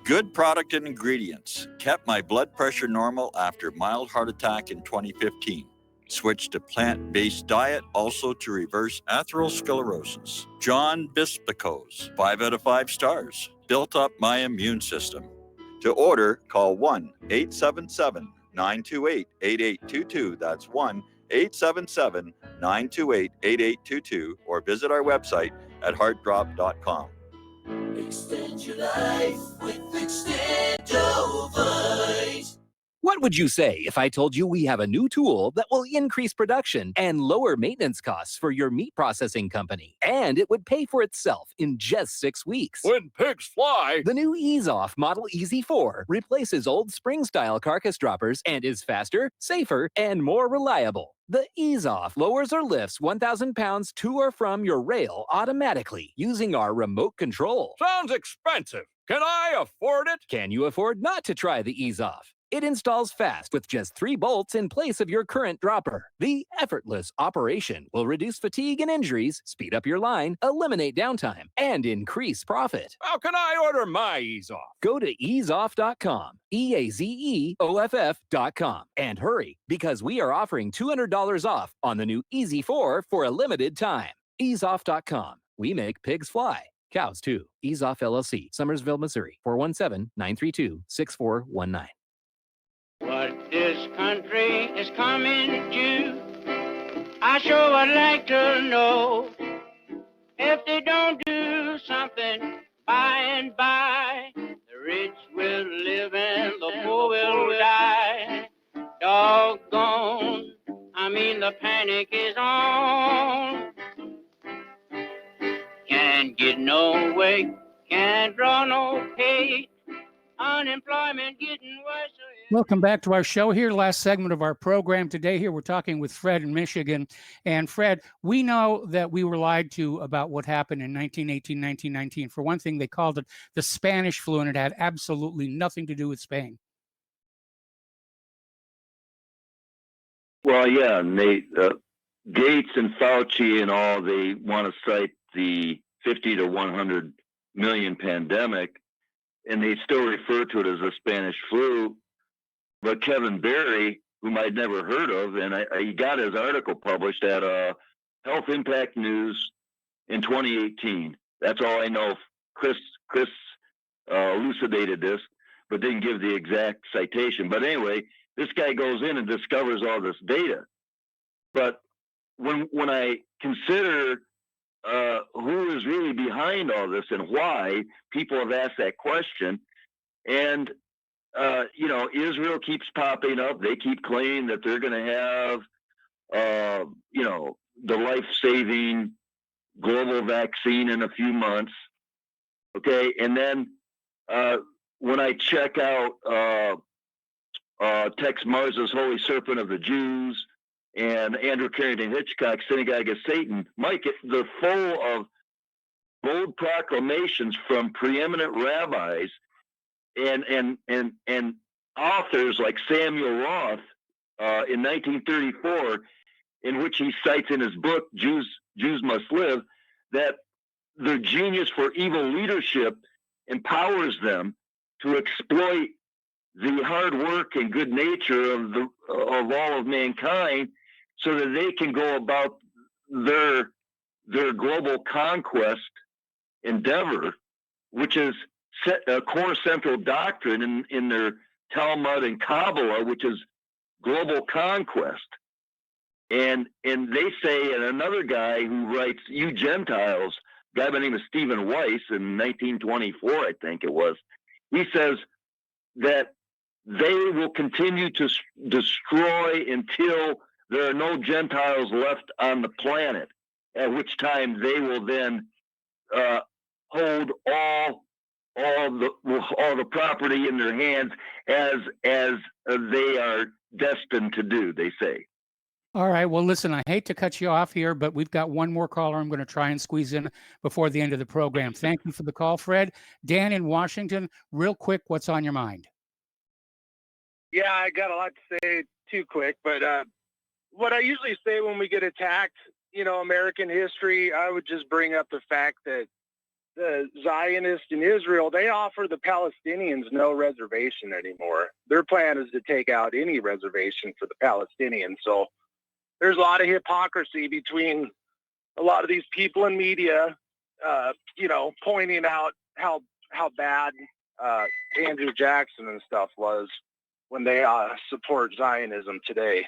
S10: Good product and ingredients. Kept my blood pressure normal after mild heart attack in 2015. Switched to plant-based diet also to reverse atherosclerosis. John Bispicos, 5 out of 5 stars. Built up my immune system. To order, call 1-877-928-8822. That's 1-877-928-8822, or visit our website at heartdrop.com.
S8: Extend your life with Extendovite.
S12: What would you say if I told you we have a new tool that will increase production and lower maintenance costs for your meat processing company? And it would pay for itself in just 6 weeks.
S11: When pigs fly!
S12: The new EaseOff Model Easy 4 replaces old spring-style carcass droppers and is faster, safer, and more reliable. The EaseOff lowers or lifts 1,000 pounds to or from your rail automatically using our remote control.
S11: Sounds expensive. Can I afford it?
S12: Can you afford not to try the EaseOff? It installs fast with just 3 bolts in place of your current dropper. The effortless operation will reduce fatigue and injuries, speed up your line, eliminate downtime, and increase profit.
S11: How can I order my EaseOff?
S12: Go to easeoff.com, EAZEOFF.com, and hurry, because we are offering $200 off on the new Easy 4 for a limited time. Easeoff.com. We make pigs fly. Cows, too. EaseOff LLC, Summersville, Missouri, 417-932-6419.
S13: What this country is coming to, I sure would like to know. If they don't do something by and by, the rich will live and the poor will die. Doggone, the panic is on. Can't get no work, can't draw no pay, unemployment getting worse.
S2: Welcome back to our show here. Last segment of our program today. Here we're talking with Fred in Michigan. And Fred, we know that we were lied to about what happened in 1918, 1919. For one thing, they called it the Spanish flu, and it had absolutely nothing to do with Spain.
S5: Well, yeah, and they Gates and Fauci and all, they want to cite the 50 to 100 million pandemic, and they still refer to it as a Spanish flu. But Kevin Barry, whom I'd never heard of, and he got his article published at Health Impact News in 2018. That's all I know. Chris elucidated this, but didn't give the exact citation. But anyway, this guy goes in and discovers all this data. But when I consider who is really behind all this and why, people have asked that question. And Israel keeps popping up. They keep claiming that they're going to have, the life-saving global vaccine in a few months. Okay, and then when I check out Tex Mars's Holy Serpent of the Jews and Andrew Carrington Hitchcock's Synagogue of Satan, Mike, they're full of bold proclamations from preeminent rabbis and authors like Samuel Roth in 1934, in which he cites in his book Jews Must Live, that their genius for evil leadership empowers them to exploit the hard work and good nature of all of mankind, so that they can go about their global conquest endeavor, which is a core central doctrine in their Talmud and Kabbalah, which is global conquest. And they say, and another guy who writes, "You Gentiles," a guy by the name of Stephen Weiss in 1924, I think it was, he says that they will continue to destroy until there are no Gentiles left on the planet, at which time they will then hold all the property in their hands as they are destined to do, they say.
S2: All right. Well, listen, I hate to cut you off here, but we've got one more caller I'm going to try and squeeze in before the end of the program. Thank you for the call, Fred. Dan in Washington, real quick, what's on your mind?
S1: Yeah, I got a lot to say too quick, but what I usually say when we get attacked, American history, I would just bring up the fact that the Zionists in Israel, they offer the Palestinians no reservation anymore. Their plan is to take out any reservation for the Palestinians. So there's a lot of hypocrisy between a lot of these people in media, pointing out how bad Andrew Jackson and stuff was when they support Zionism today.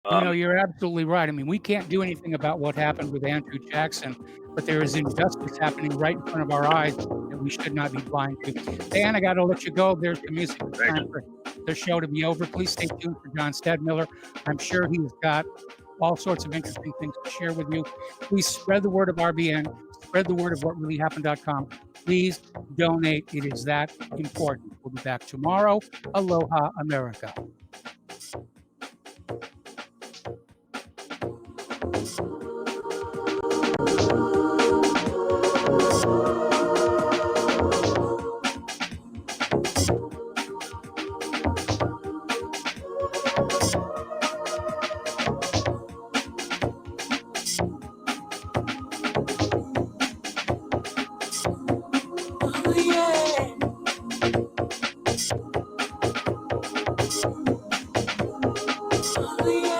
S2: You're absolutely right. I mean, we can't do anything about what happened with Andrew Jackson, but there is injustice happening right in front of our eyes that we should not be blind to. Dan, I got to let you go. There's the music. It's time for the show to be over. Please stay tuned for John Stadmiller. I'm sure he's got all sorts of interesting things to share with you. Please spread the word of RBN. Spread the word of whatreallyhappened.com. Please donate. It is that important. We'll be back tomorrow. Aloha, America.
S8: Yeah.